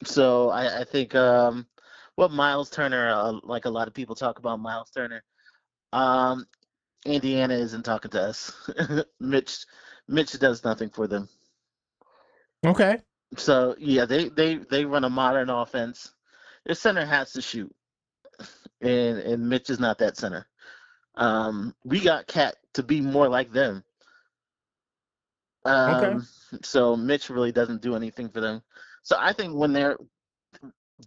So I think what Miles Turner, like a lot of people talk about Miles Turner, Indiana isn't talking to us. Mitch does nothing for them. Okay. So yeah, they run a modern offense. Their center has to shoot, and Mitch is not that center. We got Cat to be more like them. Okay. So Mitch really doesn't do anything for them. So I think when they're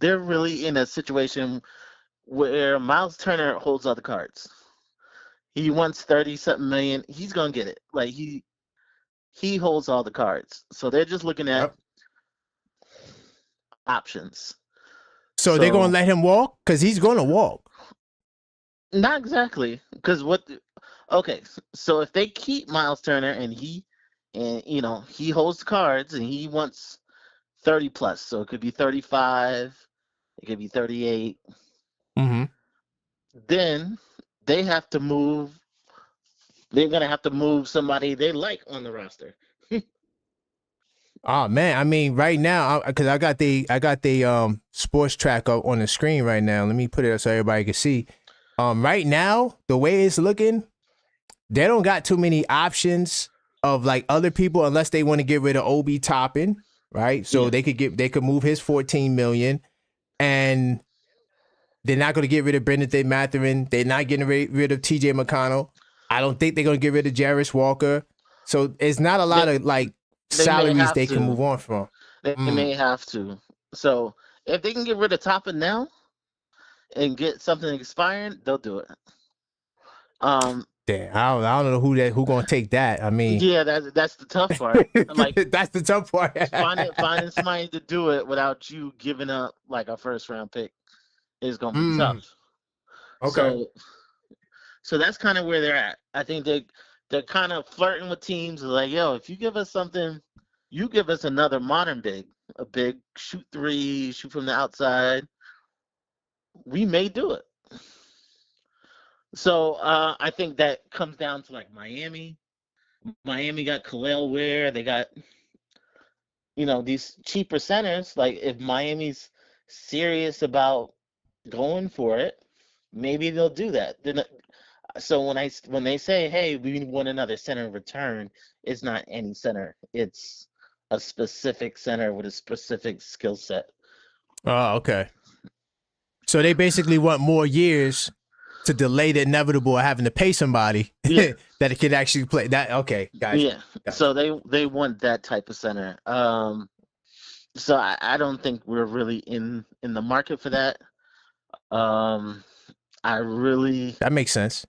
really in a situation where Miles Turner holds all the cards. He wants 30-something million. He's gonna get it. Like he holds all the cards. So they're just looking at options. So they're gonna let him walk? Because he's gonna walk. Not exactly. Because okay, so if they keep Miles Turner and he holds the cards and he wants 30 plus, so it could be 35, it could be 38. Mm-hmm. Then they have to move. They're gonna have to move somebody they like on the roster. Oh man, I mean, right now, because I got the sports track up on the screen right now. Let me put it up so everybody can see. Right now, the way it's looking, they don't got too many options of like other people unless they want to get rid of Obi Toppin, right? So Yeah. they could move his $14 million, and they're not going to get rid of Brendan Mathurin. They're not getting rid of T.J. McConnell. I don't think they're going to get rid of Jarris Walker. So it's not a lot of like salaries they can move on from. They may have to. So if they can get rid of Toppin now and get something expiring, they'll do it. Damn, I don't know who gonna take that. I mean, yeah, that's the tough part. Like that's the tough part. finding somebody to do it without you giving up like a first round pick is gonna be tough. Okay. So that's kind of where they're at. I think they're kind of flirting with teams like, yo, if you give us something, you give us another modern big, a big shoot three, shoot from the outside, we may do it. So I think that comes down to like Miami. Miami got Khalil Ware. They got, these cheaper centers. Like if Miami's serious about going for it, maybe they'll do that. So when they say, hey, we want another center in return, it's not any center. It's a specific center with a specific skill set. Oh, okay. So they basically want more years to delay the inevitable of having to pay somebody that it could actually play. That okay, guys. Yeah. So they want that type of center. So I don't think we're really in the market for that. That makes sense.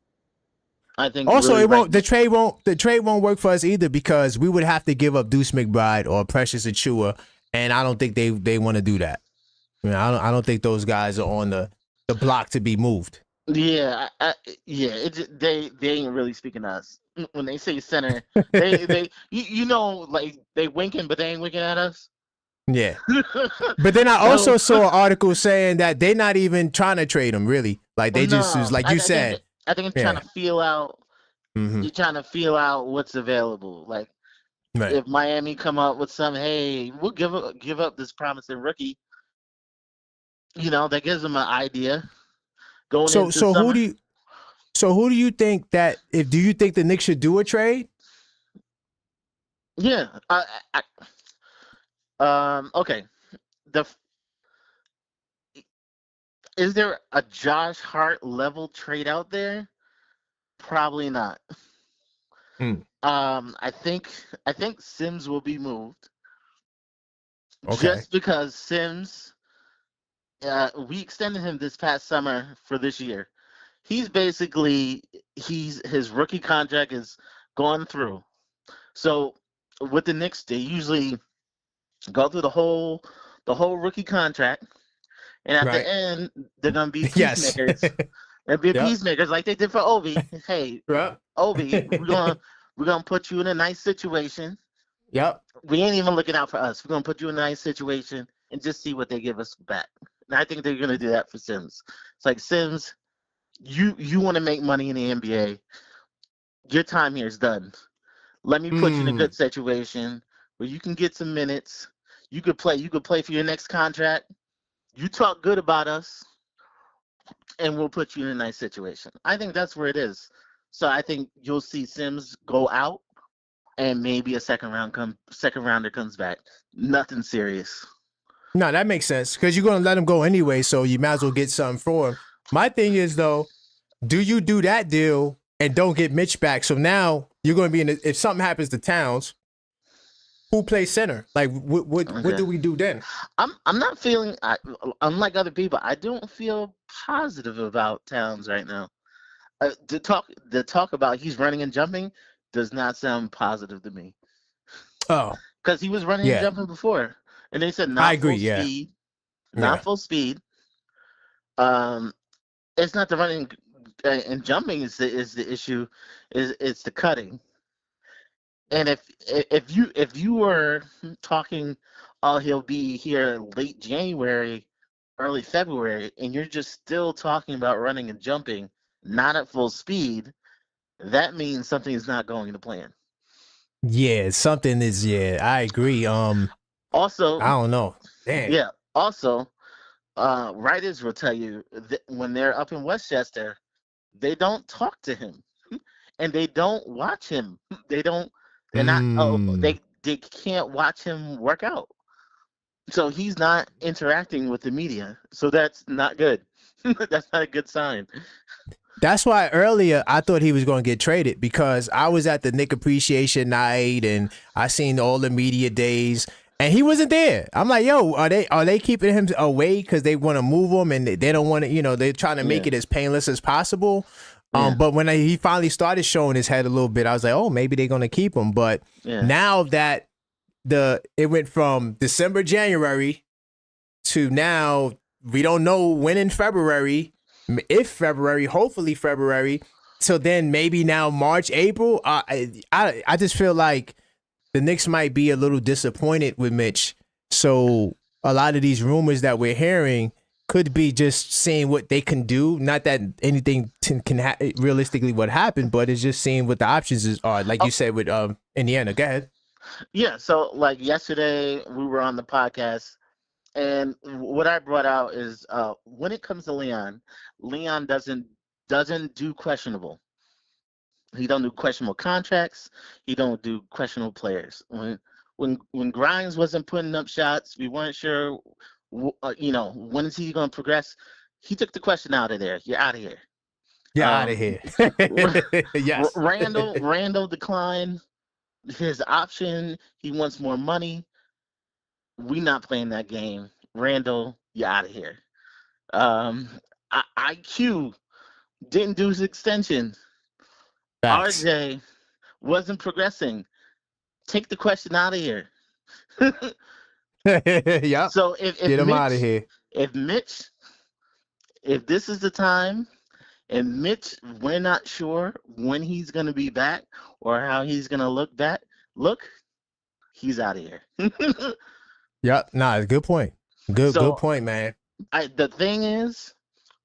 I think Also, really it won't. right. The trade won't work for us either because we would have to give up Deuce McBride or Precious Achua, and I don't think they want to do that. I don't think those guys are on the block to be moved. Yeah, yeah. They ain't really speaking to us when they say center. They you know, like they winking, but they ain't winking at us. Yeah. But then I So also saw an article saying that they're not even trying to trade him, really. Like they just was no, like you said. I think they're Yeah. trying to feel out. Mm-hmm. You're trying to feel out what's available. Like Right. if Miami come up with some, hey, we'll give up this promising rookie. You know, that gives them an idea going So into so summer. who do you think that do you think the Knicks should do a trade? Yeah. Okay. The Is there a Josh Hart level trade out there? Probably not. Mm. I think Sims will be moved Okay. just because Sims. We extended him this past summer for this year. His rookie contract is gone through. So with the Knicks, they usually go through the whole rookie contract, and at the Right. end, they're gonna be Yes. peacemakers. They'll be Yep. peacemakers like they did for Obi. Hey, Yep. Obi, we're gonna put you in a nice situation. Yep. We ain't even looking out for us. We're gonna put you in a nice situation and just see what they give us back. And I think they're gonna do that for Sims. It's like Sims, you want to make money in the NBA. Your time here is done. Let me put you in a Mm. good situation where you can get some minutes. You could play. You could play for your next contract. You talk good about us, and we'll put you in a nice situation. I think that's where it is. So I think you'll see Sims go out, and maybe a second rounder comes back. Nothing serious. No, that makes sense because you're gonna let him go anyway, so you might as well get something for him. My thing is though, do you do that deal and don't get Mitch back? So now you're gonna be if something happens to Towns, who plays center? Like what Okay. do we do then? I'm not feeling. Unlike other people, I don't feel positive about Towns right now. The talk about he's running and jumping does not sound positive to me. Oh, Because he was running and yeah, jumping before, and they said I not agree. full Yeah, speed, not yeah, full speed. Um, it's not the running and jumping is the issue. It's the cutting. And if you were talking, oh, he'll be here late January, early February, and you're just still talking about running and jumping, not at full speed, that means something is not going to plan. yeah. Something is. Yeah, I agree. Also, I don't know. Damn. yeah. Also, writers will tell you that when they're up in Westchester, they don't talk to him and they don't watch him. They don't. They're not. Oh, Mm. they can't watch him work out. So he's not interacting with the media. So that's not good. That's not a good sign. That's why earlier I thought he was going to get traded because I was at the Nick Appreciation Night and I seen all the media days and he wasn't there. I'm like, yo, are they keeping him away because they want to move him and they don't want to, they're trying to make Yeah. it as painless as possible. Yeah. But when he finally started showing his head a little bit, I was like, oh, maybe they're going to keep him. But Yeah. now that it went from December, January to now, we don't know when in February. If February, hopefully February. So then maybe now March, April. I just feel like the Knicks might be a little disappointed with Mitch. So a lot of these rumors that we're hearing could be just seeing what they can do. Not that anything can realistically what happened, but it's just seeing what the options are. Like you said with Indiana. Go ahead. Yeah. So like yesterday we were on the podcast, and what I brought out is when it comes to Leon doesn't do questionable. He don't do questionable contracts. He don't do questionable players. When Grimes wasn't putting up shots, we weren't sure. When is he going to progress? He took the question out of there. You're out of here. Get out of Um, here. Yes. Randall declined his option. He wants more money. We not playing that game. Randall, you're out of here. IQ didn't do his extension. Facts. RJ wasn't progressing. Take the question out of here. Yep. So if Get him out of Mitch, here. if Mitch, if this is the time, and Mitch, we're not sure when he's gonna be back or how he's gonna look back. Look, he's out of here. Yep. Nah, good point. Good So point, man. the thing is,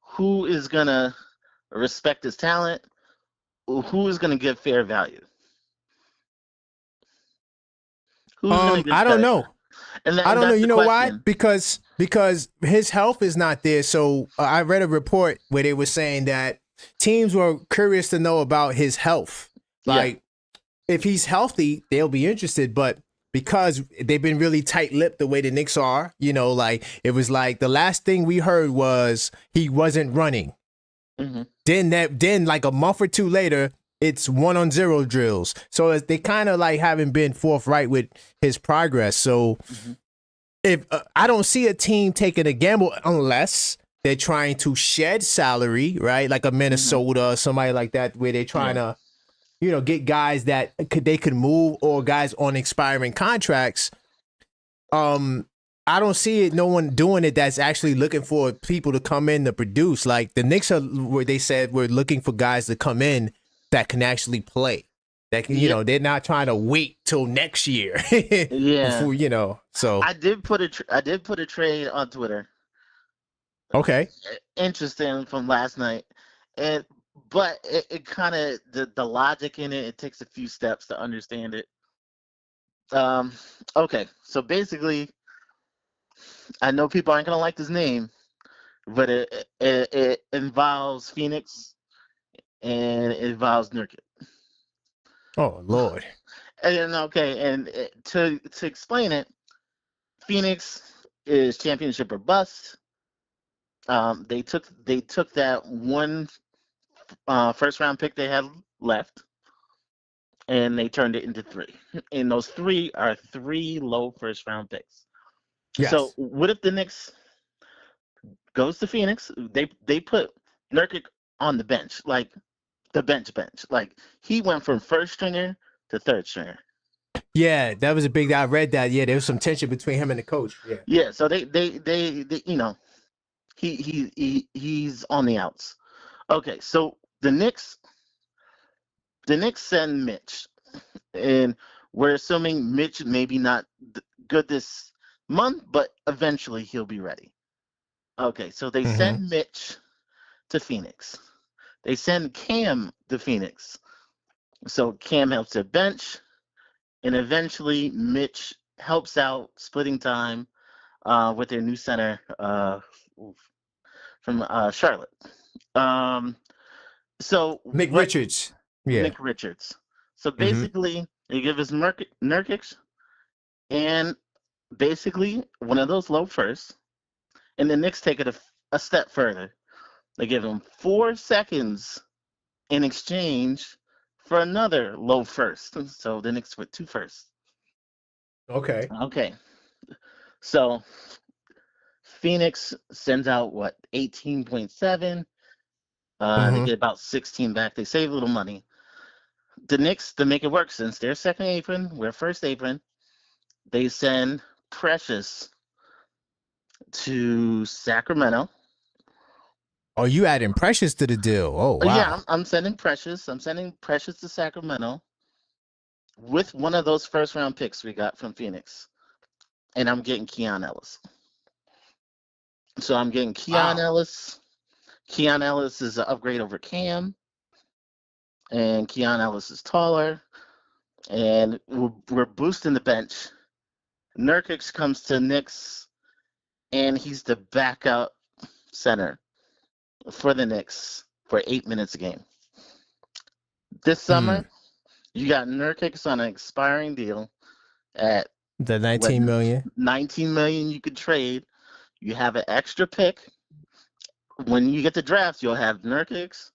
who is gonna respect his talent? Who is gonna give fair value? Who's gonna give I don't fair? know. And I don't know. that's You the know why? question. Because his health is not there. So I read a report where they were saying that teams were curious to know about his health. Like, if he's healthy, they'll be interested. But because they've been really tight-lipped the way the Knicks are, like it was like the last thing we heard was he wasn't running. Mm-hmm. Then like a month or two later, it's 1-on-0 drills. So they kind of like haven't been forthright with his progress. So if I don't see a team taking a gamble unless they're trying to shed salary, right? Like a Minnesota or somebody like that, where they're trying to, get guys that they could move or guys on expiring contracts. I don't see it. No one doing it that's actually looking for people to come in to produce. Like the Knicks are where they said we're looking for guys to come in that can actually play. That can, they're not trying to wait till next year. Before, so I did put a trade on Twitter. Okay. Interesting from last night, but it kind of the logic in it. It takes a few steps to understand it. Okay, so basically, I know people aren't gonna like this name, but it involves Phoenix and it involves Nurkic. Oh Lord. And to explain it, Phoenix is championship or bust. They took that one first round pick they had left, and they turned it into 3. And those 3 are 3 low first round picks. Yes. So what if the Knicks goes to Phoenix? They put Nurkic on the bench, like the bench. Like he went from first stringer to third stringer. Yeah, that was a big. I read that. Yeah, there was some tension between him and the coach. Yeah. Yeah. So they he's on the outs. Okay, so the Knicks send Mitch, and we're assuming Mitch maybe not good this month, but eventually he'll be ready. Okay, so they send Mitch to Phoenix. They send Cam to Phoenix. So Cam helps their bench, and eventually Mitch helps out splitting time with their new center from Charlotte. So Nick Richards. Yeah. Nick Richards. So basically, they give us Nurkic and basically one of those low firsts, and the Knicks take it a step further. They give him 4 seconds in exchange for another low first. So the Knicks with 2 firsts. Okay. So Phoenix sends out 18.7. They get about 16 back. They save a little money. The Knicks, to make it work, since they're second apron, we're first apron, they send Precious to Sacramento. Oh, you adding Precious to the deal? Oh, wow. Yeah, I'm sending Precious. I'm sending Precious to Sacramento with one of those first round picks we got from Phoenix, and I'm getting Keon Ellis. So I'm getting Keon Ellis. Keon Ellis is an upgrade over Cam, and Keon Ellis is taller, and we're boosting the bench. Nurkic comes to Knicks, and he's the backup center for the Knicks for 8 minutes a game. This summer, you got Nurkic on an expiring deal at the $19 million. $19 million you could trade. You have an extra pick. When you get the draft, you'll have Nurkic,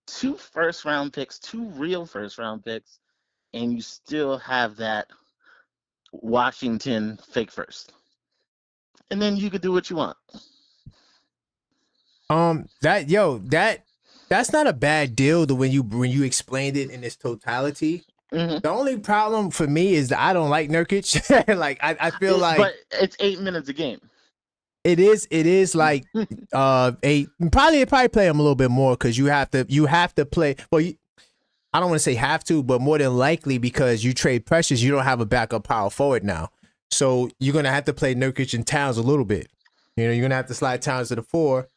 2 first-round picks, 2 real first-round picks, and you still have that Washington fake first. And then you could do what you want. That's that's not a bad deal. When you explained it in its totality. Mm-hmm. The only problem for me is that I don't like Nurkic. Like I feel like, but it's 8 minutes a game. it is like eight. Probably play him a little bit more because you have to play. Well, I don't want to say have to, but more than likely because you trade Precious, you don't have a backup power forward now. So you're gonna have to play Nurkic and Towns a little bit. You know, you're gonna have to slide Towns to the 4,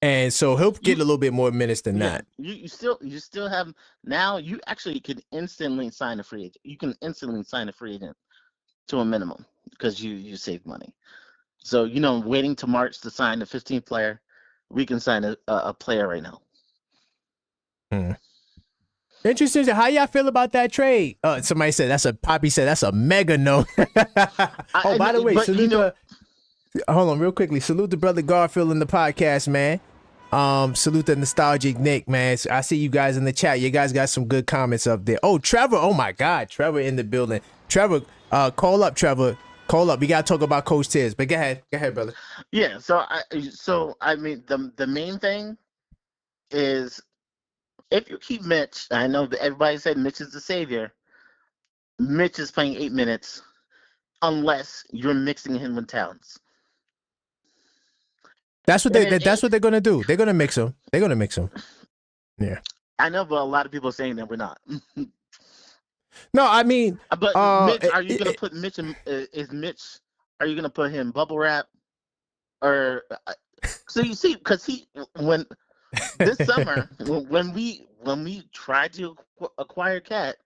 and so he'll get a little bit more minutes than that. You still have now. You actually can instantly sign a free agent. You can instantly sign a free agent to a minimum because you save money. So waiting to March to sign the 15th player, we can sign a player right now. Interesting. How y'all feel about that trade? Somebody said Poppy said that's a mega no. Oh, by the way, hold on real quickly. Salute to brother Garfield in the podcast, man. Salute the nostalgic Nick, man. So I see you guys in the chat. You guys got some good comments up there. Oh, Trevor. Oh my God, Trevor in the building. Trevor, call up, Trevor. Call up. We gotta talk about Coach Tiz. But go ahead, brother. Yeah. So I mean, the main thing is, if you keep Mitch, I know that everybody said Mitch is the savior. Mitch is playing 8 minutes unless you're mixing him with Towns. That's what they're gonna do. They're gonna mix him. Yeah. I know, but a lot of people are saying that we're not. No, I mean, but Mitch, are you gonna put Mitch in? Is Mitch? Are you gonna put him bubble wrap? Or so you see, because when this summer when we tried to acquire Cat,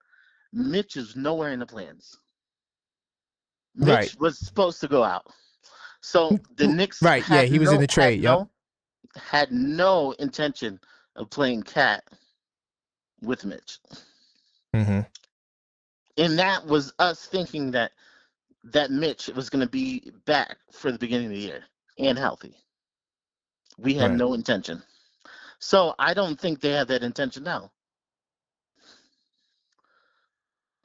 Mitch is nowhere in the plans. Mitch was supposed to go out. So the Knicks he was in the trade. Had no intention of playing Cat with Mitch. Mm-hmm. And that was us thinking that Mitch was going to be back for the beginning of the year and healthy. We had no intention. So I don't think they have that intention now.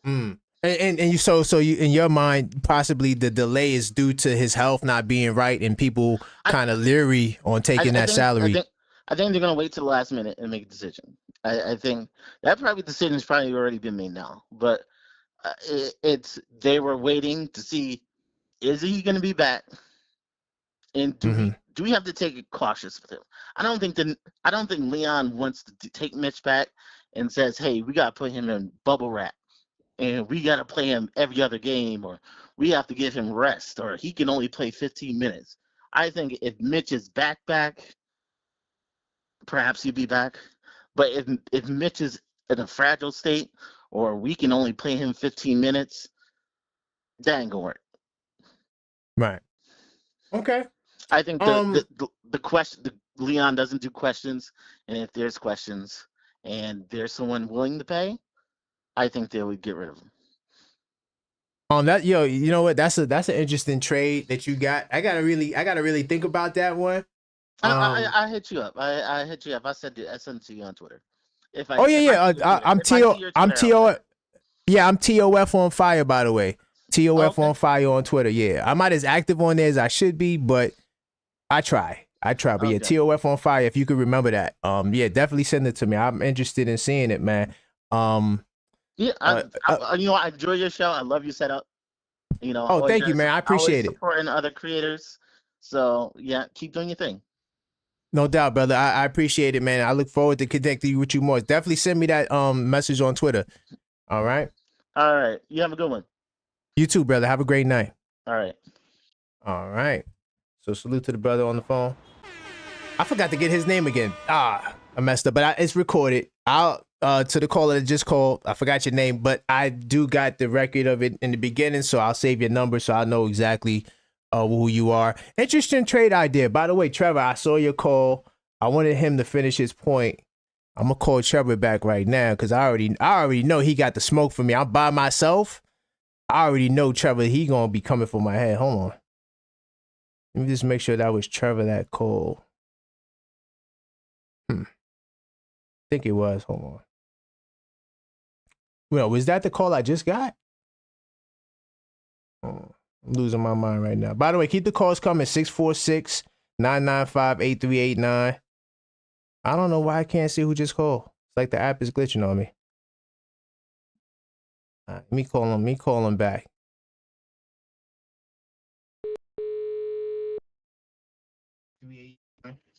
And you so you in your mind possibly the delay is due to his health not being right and people kind of leery on taking that salary. I think they're gonna wait till the last minute and make a decision. I think that decision's probably already been made now, but they were waiting to see, is he gonna be back, and do we have to take it cautious with him? I don't think Leon wants to take Mitch back and says, hey, we gotta put him in bubble wrap. And we got to play him every other game, or we have to give him rest, or he can only play 15 minutes. I think if Mitch is back, perhaps he'd be back. But if Mitch is in a fragile state, or we can only play him 15 minutes, that ain't going to work. Right. Okay. I think the question, Leon doesn't do questions, and if there's questions and there's someone willing to pay, I think they would get rid of him. You know what? That's an interesting trade that you got. I gotta really think about that one. I hit you up. I hit you up. I sent it to you on Twitter. I'm TOF on fire, by the way. TOF on fire on Twitter. Yeah, I'm not as active on there as I should be, but I try. But yeah, TOF on fire. If you could remember that. Definitely send it to me. I'm interested in seeing it, man. Yeah, I enjoy your show. I love your setup. Thank you, man. I appreciate it. Supporting other creators. So yeah, keep doing your thing. No doubt, brother. I appreciate it, man. I look forward to connecting with you more. Definitely send me that message on Twitter. All right. All right. You have a good one. You too, brother. Have a great night. All right. All right. So salute to the brother on the phone. I forgot to get his name again. I messed up, but it's recorded. I'll to the caller that just called. I forgot your name, but I do got the record of it in the beginning, so I'll save your number so I know exactly who you are. Interesting trade idea. By the way, Trevor, I saw your call. I wanted him to finish his point. I'm gonna call Trevor back right now because I already know he got the smoke for me. I'm by myself. I already know Trevor. He gonna be coming for my head. Hold on. Let me just make sure that was Trevor that called. I think it was. Hold on. Well, was that the call I just got? Oh, I'm losing my mind right now. By the way, keep the calls coming. 646-995-8389. I don't know why I can't see who just called. It's like the app is glitching on me. Let me call him. Let me call him back.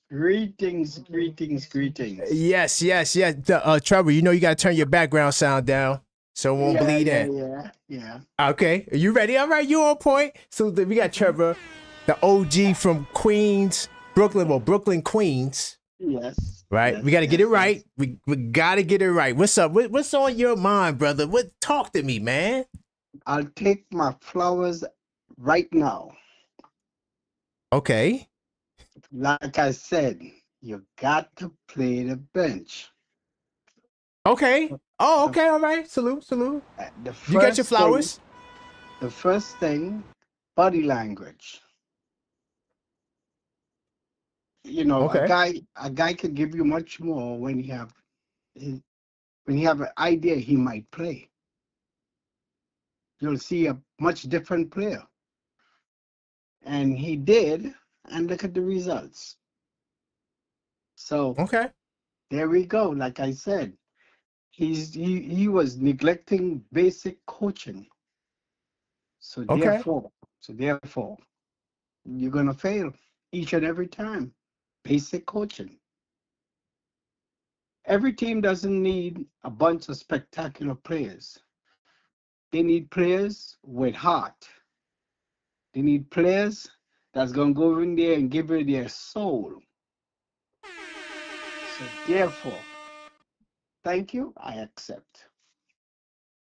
Greetings. Yes. Trevor, you know you got to turn your background sound down so it won't bleed in. Yeah. Okay, are you ready? All right, you on point. So we got Trevor, the OG from Queens, Brooklyn, Queens. Yes. Right, yes, we got to get it right. yes. We got to get it right. What's up? What's on your mind, brother? Talk to me, man. I'll take my flowers right now. Okay. Like I said, you got to play the bench. Okay. Oh, okay. All right. Salute. You got your flowers. The first thing, body language. You know, Okay. a guy could give you much more when he have an idea he might play. You'll see a much different player. And he did, and look at the results. So Okay. there we go. Like I said, he was neglecting basic coaching. So Okay. therefore, you're gonna fail each and every time. Basic coaching. Every team doesn't need a bunch of spectacular players. They need players with heart. They need players that's gonna go in there and give it their soul. So therefore, thank you, I accept.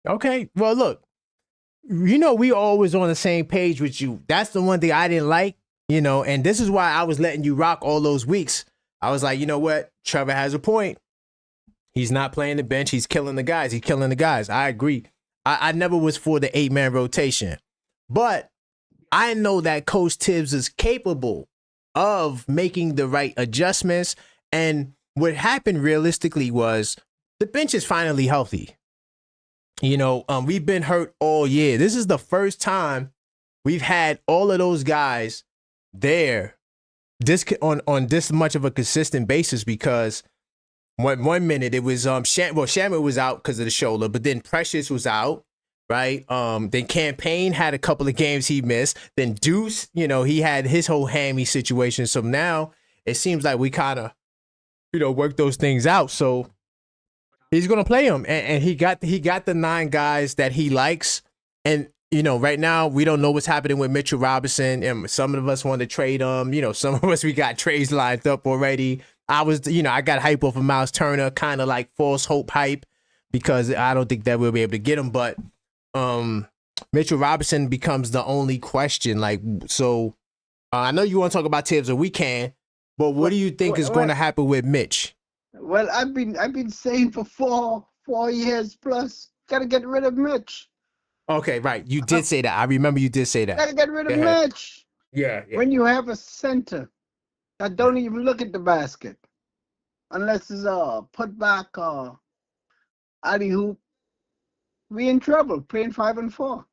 Okay. Well, look, you know, we always on the same page with you. That's the one thing I didn't like, you know, and this is why I was letting you rock all those weeks. I was like, you know what? Trevor has a point. He's not playing the bench. He's killing the guys. I agree. I never was for the 8-man rotation, but I know that Coach Tibbs is capable of making the right adjustments. And what happened realistically was the bench is finally healthy. You know, we've been hurt all year. This is the first time we've had all of those guys there on this much of a consistent basis, because one minute it was Shamit was out because of the shoulder, but then Precious was out, right? Then Campaign had a couple of games he missed. Then Deuce, you know, he had his whole hammy situation. So now it seems like we kind of, you know, work those things out. So he's gonna play him, and he got the 9 guys that he likes. And you know, right now we don't know what's happening with Mitchell Robinson, and some of us want to trade him. You know, some of us we got trades lined up already. I got hype off of Miles Turner, kind of like false hope hype, because I don't think that we'll be able to get him. But Mitchell Robinson becomes the only question. Like, so I know you want to talk about Tibbs, or we can, but what do you think is going to happen with Mitch? Well, I've been saying for four years plus, gotta get rid of Mitch. Okay, right. You did say that. I remember you did say that. Gotta get rid of Mitch. Yeah. When you have a center that don't even look at the basket, unless it's a putback or alley hoop, we in trouble playing 5 and 4.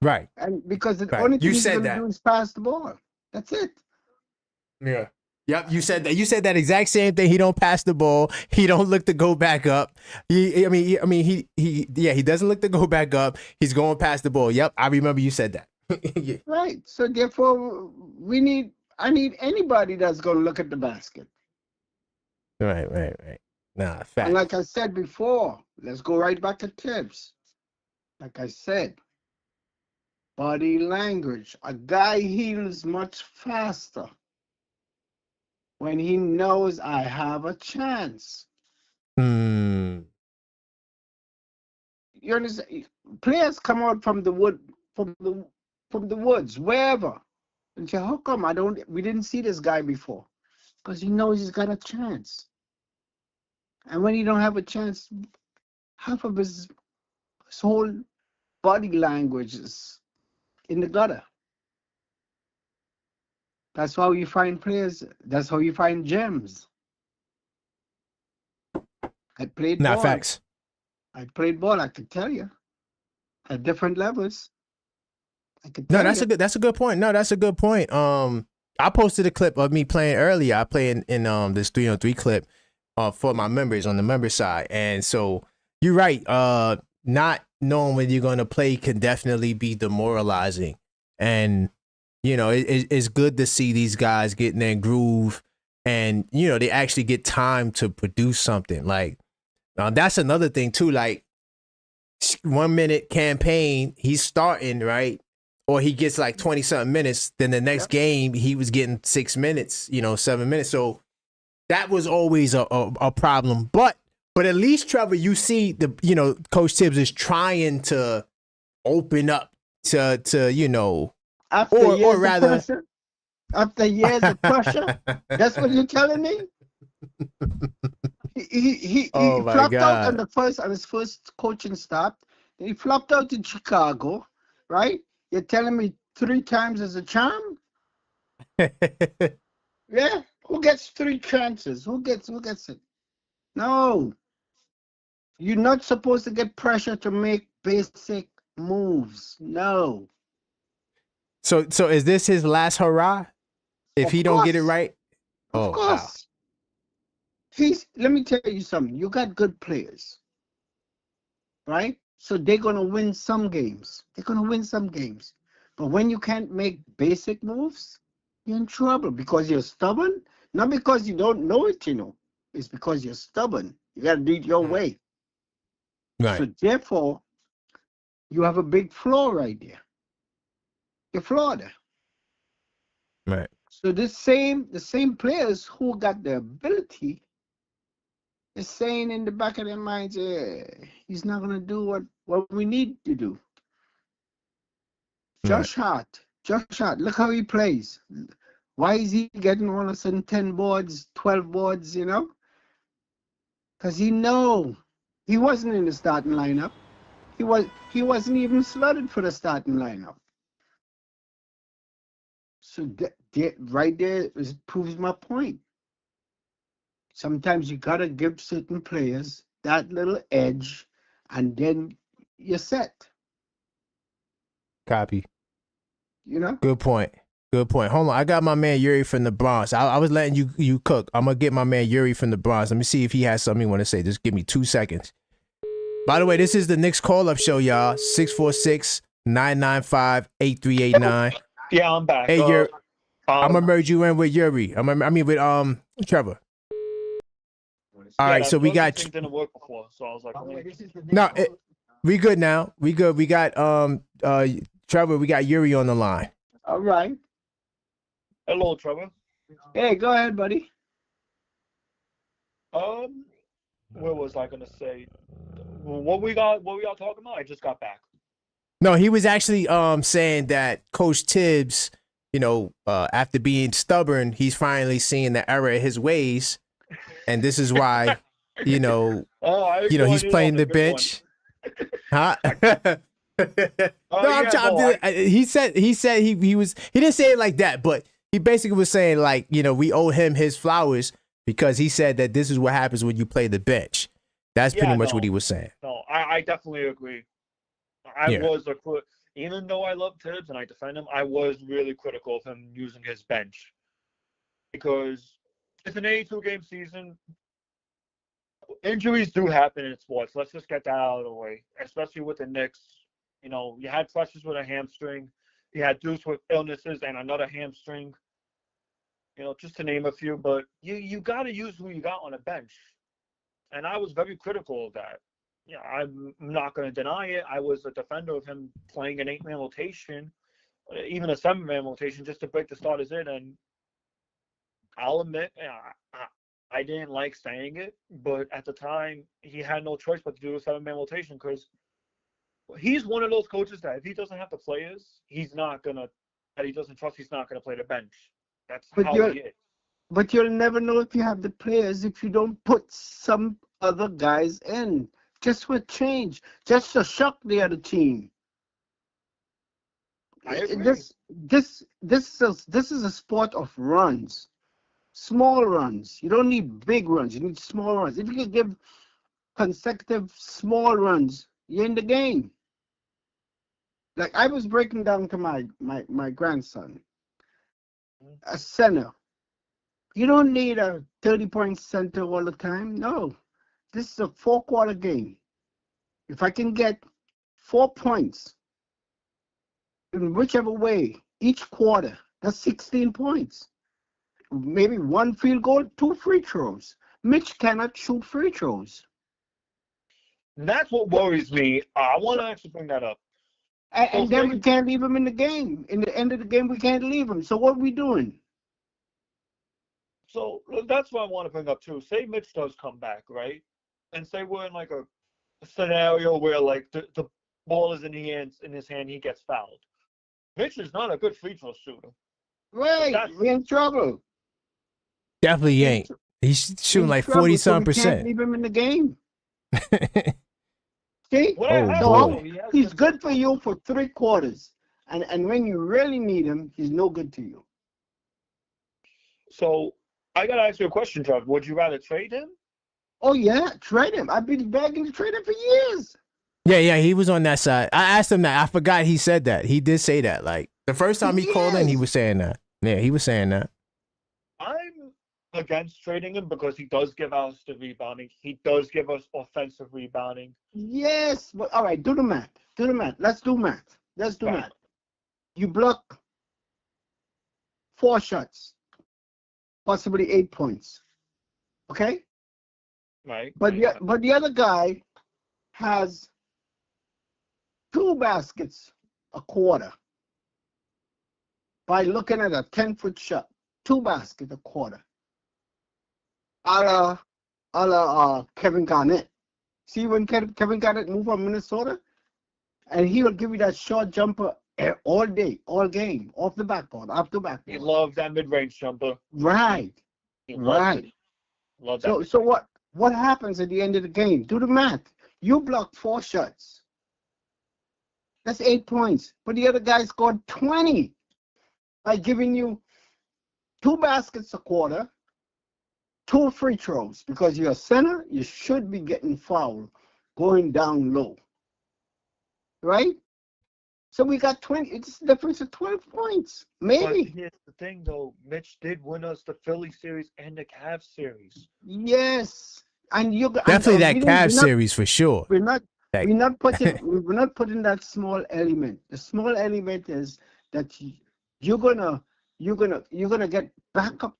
Right. And because the only thing he's gonna do is pass the ball. That's it. Yeah. Yep, you said that. You said that exact same thing. He don't pass the ball. He don't look to go back up. He doesn't look to go back up. He's going past the ball. Yep, I remember you said that. Yeah. Right. So therefore, I need anybody that's gonna look at the basket. Right. Nah, fact. And like I said before, let's go right back to Tibbs. Like I said, body language. A guy heals much faster when he knows I have a chance. Hmm. You understand? Players come out from the woods, wherever, and say, "How come we didn't see this guy before?" Because he knows he's got a chance. And when he don't have a chance, half of his whole body language is in the gutter. That's how you find players. That's how you find gems. I played ball. Facts. I played ball. I could tell you at different levels. That's a good point. No, that's a good point. I posted a clip of me playing earlier. I play in this 3-on-3 clip for my members on the member side. And so you're right. Not knowing when you're gonna play can definitely be demoralizing. And it's good to see these guys getting their groove, and they actually get time to produce something. Like that's another thing too. Like 1 minute campaign, he's starting right, or he gets like 20 something minutes. Then the next game he was getting 6 minutes, 7 minutes. So that was always a problem. But at least Trevor, you see Coach Tibbs is trying to open up to After or years rather, of pressure, after years of pressure, that's what you're telling me. He oh my flopped out God. on his first coaching stop. Then he flopped out in Chicago, right? You're telling me 3 times is a charm? Yeah. Who gets 3 chances? Who gets it? No. You're not supposed to get pressure to make basic moves. No. So is this his last hurrah? If Of he don't get it course. right? Of Oh wow. course. Let me tell you something. You got good players, right? So they're gonna win some games. But when you can't make basic moves, you're in trouble because you're stubborn. Not because you don't know it, It's because you're stubborn. You gotta do it your way. Right. So therefore, you have a big flaw right there. You're flawed. Right. So the same players who got the ability is saying in the back of their minds, he's not gonna do what we need to do. Josh Hart, look how he plays. Why is he getting all of a sudden 10 boards, 12 boards, Because he wasn't in the starting lineup. He wasn't even slotted for the starting lineup. So right there proves my point. Sometimes you gotta give certain players that little edge, and then you're set. Copy. Good point. Hold on. I got my man Yuri from the Bronx. I was letting you cook. I'm gonna get my man Yuri from the Bronx. Let me see if he has something he want to say. Just give me 2 seconds. By the way, this is the Knicks call-up show, y'all. 646-995-8389. Yeah, I'm back. Hey, Yuri. I'm gonna merge you in with Yuri. I mean with Trevor. All right, so we got. Thing didn't work before, so I was like, no, we good now. We good. We got Trevor. We got Yuri on the line. All right. Hello, Trevor. Hey, go ahead, buddy. What was I gonna say? What we got talking about? I just got back. No, he was actually saying that Coach Tibbs, after being stubborn, he's finally seeing the error of his ways, and this is why, he's playing the bench. Huh? I'm trying. He said he didn't say it like that, but he basically was saying like, we owe him his flowers because he said that this is what happens when you play the bench. That's pretty much what he was saying. No, I definitely agree. Even though I love Tibbs and I defend him, I was really critical of him using his bench because it's an 82-game season. Injuries do happen in sports. Let's just get that out of the way, especially with the Knicks. You had Precious with a hamstring. You had Deuce with illnesses and another hamstring. Just to name a few. But you got to use who you got on the bench. And I was very critical of that. I'm not going to deny it. I was a defender of him playing an 8-man rotation, even a 7-man rotation, just to break the starters in. And I'll admit, I didn't like saying it, but at the time, he had no choice but to do a 7-man rotation because he's one of those coaches that if he doesn't have the players, he doesn't trust, he's not going to play the bench. That's how he is. But you'll never know if you have the players if you don't put some other guys in. Just for change. Just to shock the other team. I agree. This is a sport of runs. Small runs. You don't need big runs. You need small runs. If you can give consecutive small runs, you're in the game. Like I was breaking down to my grandson. a center. You don't need a 30-point center all the time. No, this is a 4-quarter game. If I can get 4 points in whichever way each quarter, that's 16 points. Maybe 1 field goal, 2 free throws. Mitch cannot shoot free throws. That's what worries me. I want to actually bring that up. And then we can't leave him in the game. In the end of the game, we can't leave him. So what are we doing? So that's what I want to bring up too. Say Mitch does come back, right? And say we're in like a scenario where like the ball is in his hand, he gets fouled. Mitch is not a good free throw shooter. Right, we're in trouble. Definitely ain't. He's shooting like 40-some We can't percent. leave him in the game. See? Oh, boy. He's good for you for 3 quarters. And when you really need him, he's no good to you. So I gotta ask you a question, Trev. Would you rather trade him? Oh yeah, trade him. I've been begging to trade him for years. Yeah, he was on that side. I asked him that. I forgot he said that. He did say that. Like the first time he called in, he was saying that. Yeah, he was saying that. I'm against trading him because he does give us the rebounding. He does give us offensive rebounding. Yes, but all right, do the math. Let's do math. Math. You block 4 shots, possibly 8 points. Okay? Right. But the other guy has 2 baskets a quarter by looking at a 10-foot shot. 2 baskets a quarter. A la Kevin Garnett. See when Kevin Garnett moved from Minnesota? And he will give you that short jumper all day, all game, off the backboard, off the backboard. He loves that mid-range jumper. Right. He loves it. Love that. So what happens at the end of the game? Do the math. You blocked 4 shots. That's 8 points. But the other guy scored 20 by giving you 2 baskets a quarter, 2 free throws. Because you're a center, you should be getting fouled going down low. Right? So we got 20. It's a difference of 12 points. Maybe. But here's the thing, though. Mitch did win us the Philly series and the Cavs series. Yes. And you Definitely that Cavs series for sure. We're not putting that small element. The small element is that you're gonna get backup.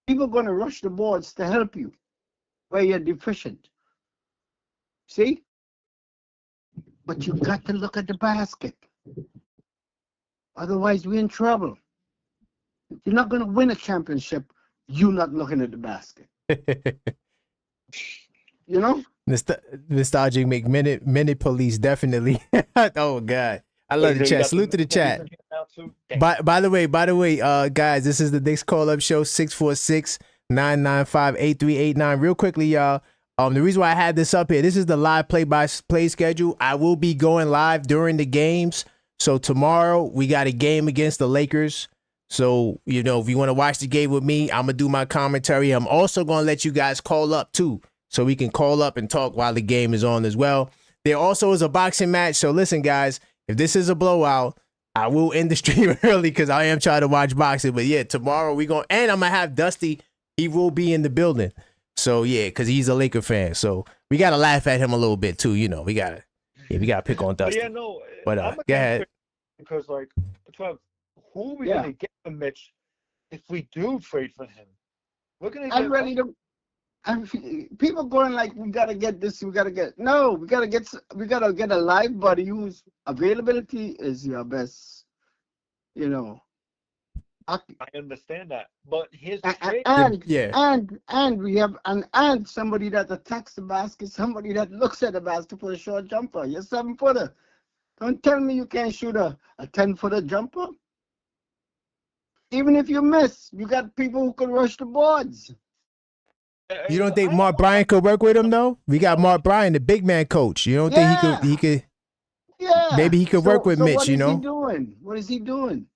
People are gonna rush the boards to help you where you're deficient. See? But you got to look at the basket. Otherwise, we're in trouble. You're not gonna win a championship. You're not looking at the basket. You know? Nostalgic minute police definitely. Oh God, I love the chat. Salute to the chat. By the way, guys, this is the Knicks Call Up Show 646-995-8389. Real quickly, y'all. The reason why I had this up here, this is the live play-by-play schedule. I will be going live during the games. So tomorrow we got a game against the Lakers. So, you know, if you want to watch the game with me, I'm going to do my commentary. I'm also going to let you guys call up too, so we can call up and talk while the game is on as well. There also is a boxing match. So listen, guys, if this is a blowout, I will end the stream early because I am trying to watch boxing. But yeah, tomorrow and I'm going to have Dusty. He will be in the building. So yeah, because he's a Laker fan. So we got to laugh at him a little bit too. You know, we got to pick on Dusty. Yeah, no. But go ahead. Because like, who are we going to get from Mitch if we do trade for him? We're going to get... I'm ready to... people going like, we got to get this, we got to get... No, we got to get a live buddy whose availability is your best, you know. I understand that, but his and we have and somebody that attacks the basket, somebody that looks at the basket for a short jumper. You're 7-footer. Don't tell me you can't shoot a 10-footer jumper. Even if you miss, you got people who can rush the boards. You don't think Mark Bryan could work with him though? We got Mark Bryan, the big man coach. You don't think he could? Yeah. Maybe he could work with Mitch. You know. What is he doing?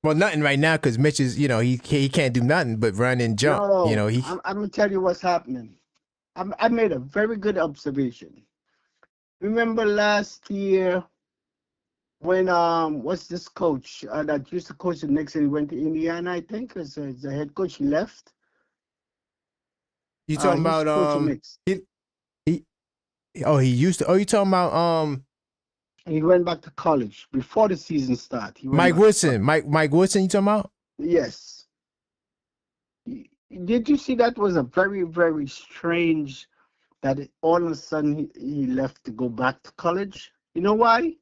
Well, nothing right now because Mitch is, you know, he can't do nothing but run and jump. No, you know, I'm gonna tell you what's happening. I made a very good observation. Remember last year when what's this coach that used to coach the Knicks and he went to Indiana, I think, as the head coach, he left. You talking He used about to coach the Knicks. he he used to. Oh, you talking about He went back to college before the season started. He went Mike back to Woodson. Mike Woodson, you talking about? Yes. Did you see that was a very, very strange that all of a sudden he left to go back to college? You know why?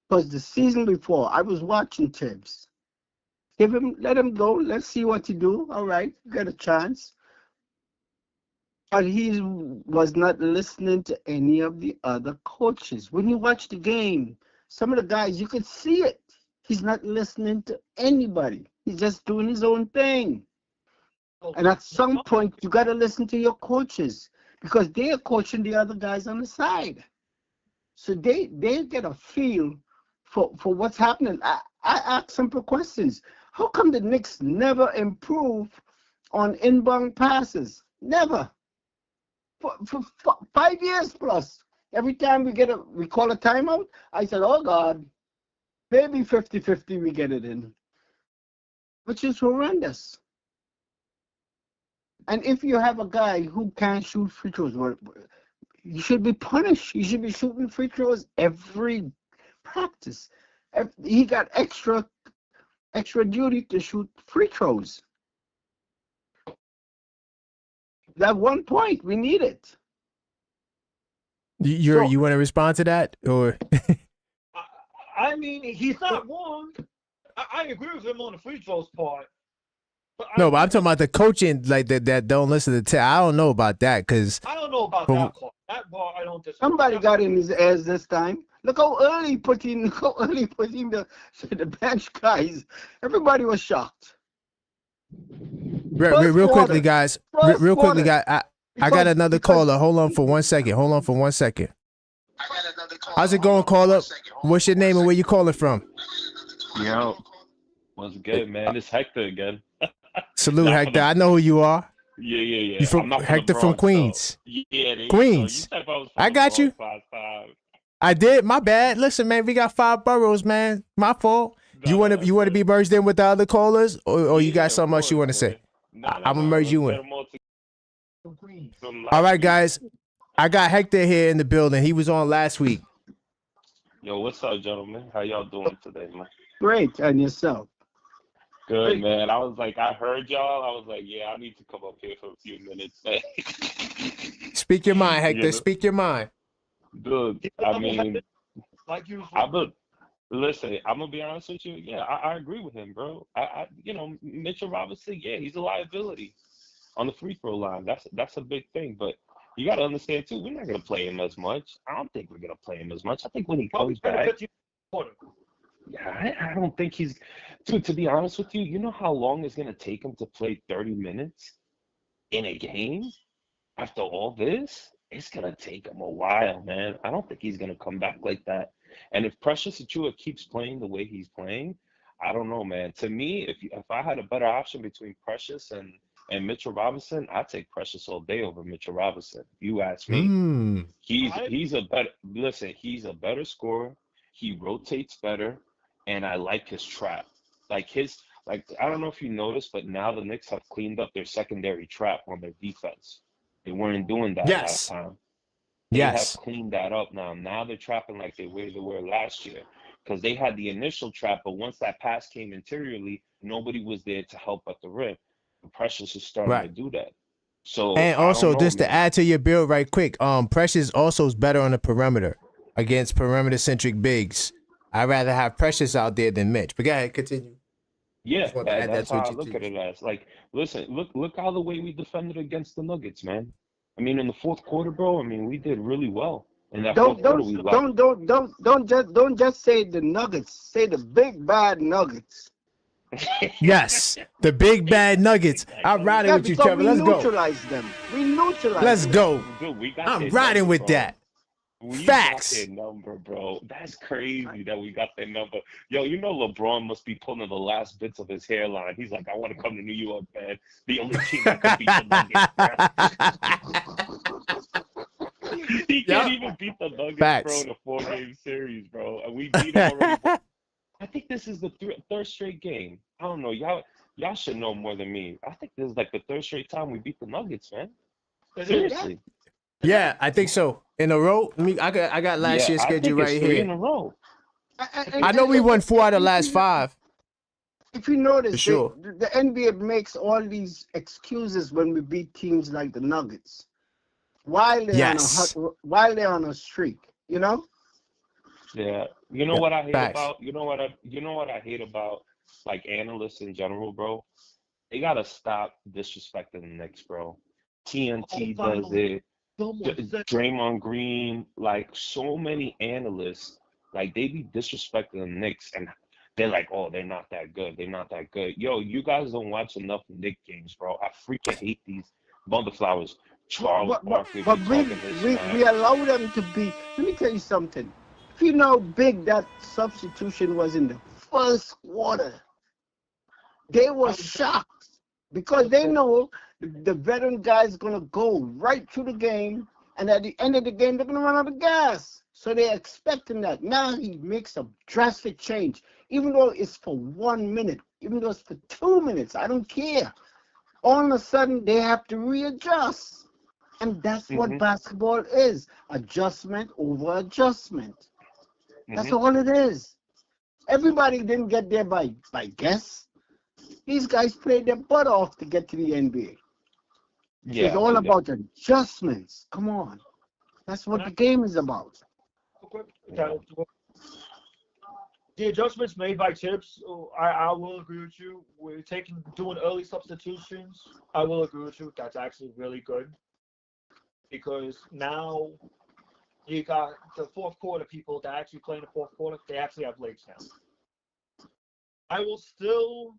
Because the season before, I was watching Tibbs. Let him go. Let's see what he do. All right, get a chance. But he was not listening to any of the other coaches. When you watch the game, some of the guys, you could see it. He's not listening to anybody. He's just doing his own thing. And at some point, you got to listen to your coaches because they are coaching the other guys on the side. So they get a feel for what's happening. I ask simple questions. How come the Knicks never improve on inbound passes? Never. For 5 years plus. Every time we call a timeout, I said, oh God, maybe 50-50 we get it in. Which is horrendous. And if you have a guy who can't shoot free throws, you should be punished. You should be shooting free throws every practice. He got extra duty to shoot free throws. That 1 point, we need it. You want to respond to that, or? I mean, he's not wrong. I agree with him on the free throws part. But I'm talking about the coaching, like that don't listen to. I don't know about that because I don't know about that part. That part I don't disagree. Somebody got in his ass this time. Look how early he put in the bench guys. Everybody was shocked. Real quickly, guys. Real quickly, guys. I got another caller. Hold on for 1 second. How's it going, caller? What's your name and where you calling from? Yo, what's good, man? It's Hector again. Salute, Hector. I know who you are. Yeah. You from Hector from Queens? Yeah, Queens. I got you. I did. My bad. Listen, man, we got 5 boroughs, man. My fault. You want to be merged in with the other callers, or you got something else you want to say? I'm gonna merge you in. All right, guys. I got Hector here in the building. He was on last week. Yo, what's up, gentlemen? How y'all doing today, man? Great, and yourself? Good, man. I heard y'all. I was like, yeah, I need to come up here for a few minutes. Speak your mind, Hector. You know? Speak your mind. Dude, I mean, listen, I'm gonna be honest with you. Yeah, I agree with him, bro. Mitchell Robinson, yeah, he's a liability on the free throw line. That's a big thing. But you got to understand too, we're not gonna play him as much. I don't think we're gonna play him as much. I think when he comes back, yeah, I don't think he's. Dude, to be honest with you, you know how long it's gonna take him to play 30 minutes in a game after all this? It's gonna take him a while, man. I don't think he's gonna come back like that. And if Precious Achiuwa keeps playing the way he's playing, I don't know, man. To me, if I had a better option between Precious and Mitchell Robinson, I'd take Precious all day over Mitchell Robinson. You ask me. He's a better scorer. He rotates better, and I like his trap. I don't know if you noticed, but now the Knicks have cleaned up their secondary trap on their defense. They weren't doing that last time. They have cleaned that up now. Now they're trapping like they were last year because they had the initial trap, but once that pass came interiorly, nobody was there to help at the rim. Precious is starting to do that. So and also to add to your build right quick, Precious also is better on the perimeter against perimeter centric bigs. I'd rather have Precious out there than Mitch. But go ahead, continue. Yeah, that's how I look at it as. Like, listen, look how the way we defended against the Nuggets, man. I mean, in the fourth quarter, bro. I mean, we did really well in that fourth quarter. Don't just say the Nuggets. Say the big bad Nuggets. Yes, the big bad Nuggets. I'm riding with you, Trevor. Let's go. We neutralized them. Let's go. Dude, I'm riding with that. Facts. Got their number, bro. That's crazy that we got their number. Yo, you know LeBron must be pulling the last bits of his hairline. He's like, I want to come to New York, man. The only team that can beat the He Yep. can't even beat the Nuggets, Facts. bro, in a 4-game series, bro. And we beat them already. I think this is the third straight game. I don't know. Y'all should know more than me. I think this is like the third straight time we beat the Nuggets, man. Seriously. Yeah, I think so. In a row. I got last Yeah, year's I schedule think it's right 3 here. in a row. I know we won 4 out of the last 5. If you notice, For sure. the NBA makes all these excuses when we beat teams like the Nuggets, while they're Yes. while they're on a streak. You know. Yeah. You know Yeah, what I hate facts. about? You know what I hate about like analysts in general, bro? They gotta stop disrespecting the Knicks, bro. TNT does it. Draymond Green, like so many analysts, like they be disrespecting the Knicks, and they're like, oh, they're not that good. They're not that good. Yo, you guys don't watch enough Knicks games, bro. I freaking hate these Bundeflowers. Charles Barkley be But talking this smack. we allow them to be. Let me tell you something. If you know how big that substitution was in the first quarter, they were shocked because they know the veteran guy's gonna go right through the game, and at the end of the game they're gonna run out of gas. So they're expecting that. Now he makes a drastic change, even though it's for 1 minute, even though it's for 2 minutes. I don't care. All of a sudden they have to readjust. And that's what basketball is. Adjustment over adjustment. That's all it is. Everybody didn't get there by guess. These guys played their butt off to get to the NBA. Yeah, It's all about adjustments. Come on. That's what the game is about. The adjustments made by Tibbs, I will agree with you. We're doing early substitutions. I will agree with you. That's actually really good. Because now you got the fourth quarter people that actually play in the fourth quarter. They actually have legs now. I'll still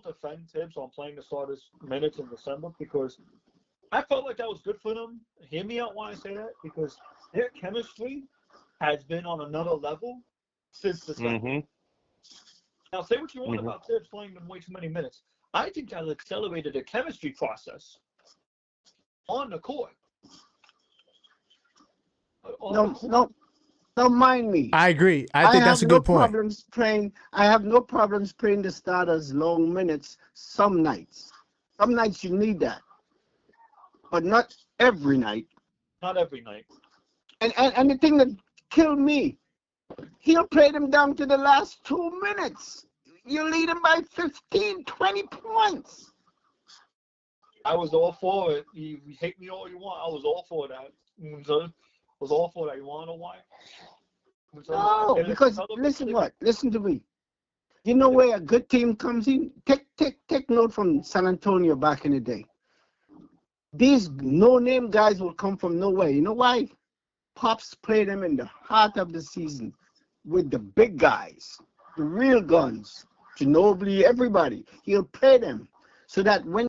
defend Tibbs on playing the starters minutes in December because I felt like that was good for them. Hear me out when I say that because their chemistry has been on another level since December. Now, say what you want about Tibbs playing them way too many minutes. I think that accelerated the chemistry process on the court. No, don't mind me. I agree. I think that's a good point. I have no problems playing the starters long minutes some nights. Some nights you need that. But not every night. Not every night. And the thing that killed me, he'll play them down to the last 2 minutes. You lead them by 15, 20 points. I was all for it. You hate me all you want. I was all for that. Was all for that. You want to know why? No, because listen to me. You know where a good team comes in? Take note from San Antonio back in the day. These no-name guys will come from nowhere. You know why? Pops play them in the heart of the season with the big guys, the real guns, Ginobili, everybody. He'll play them so that when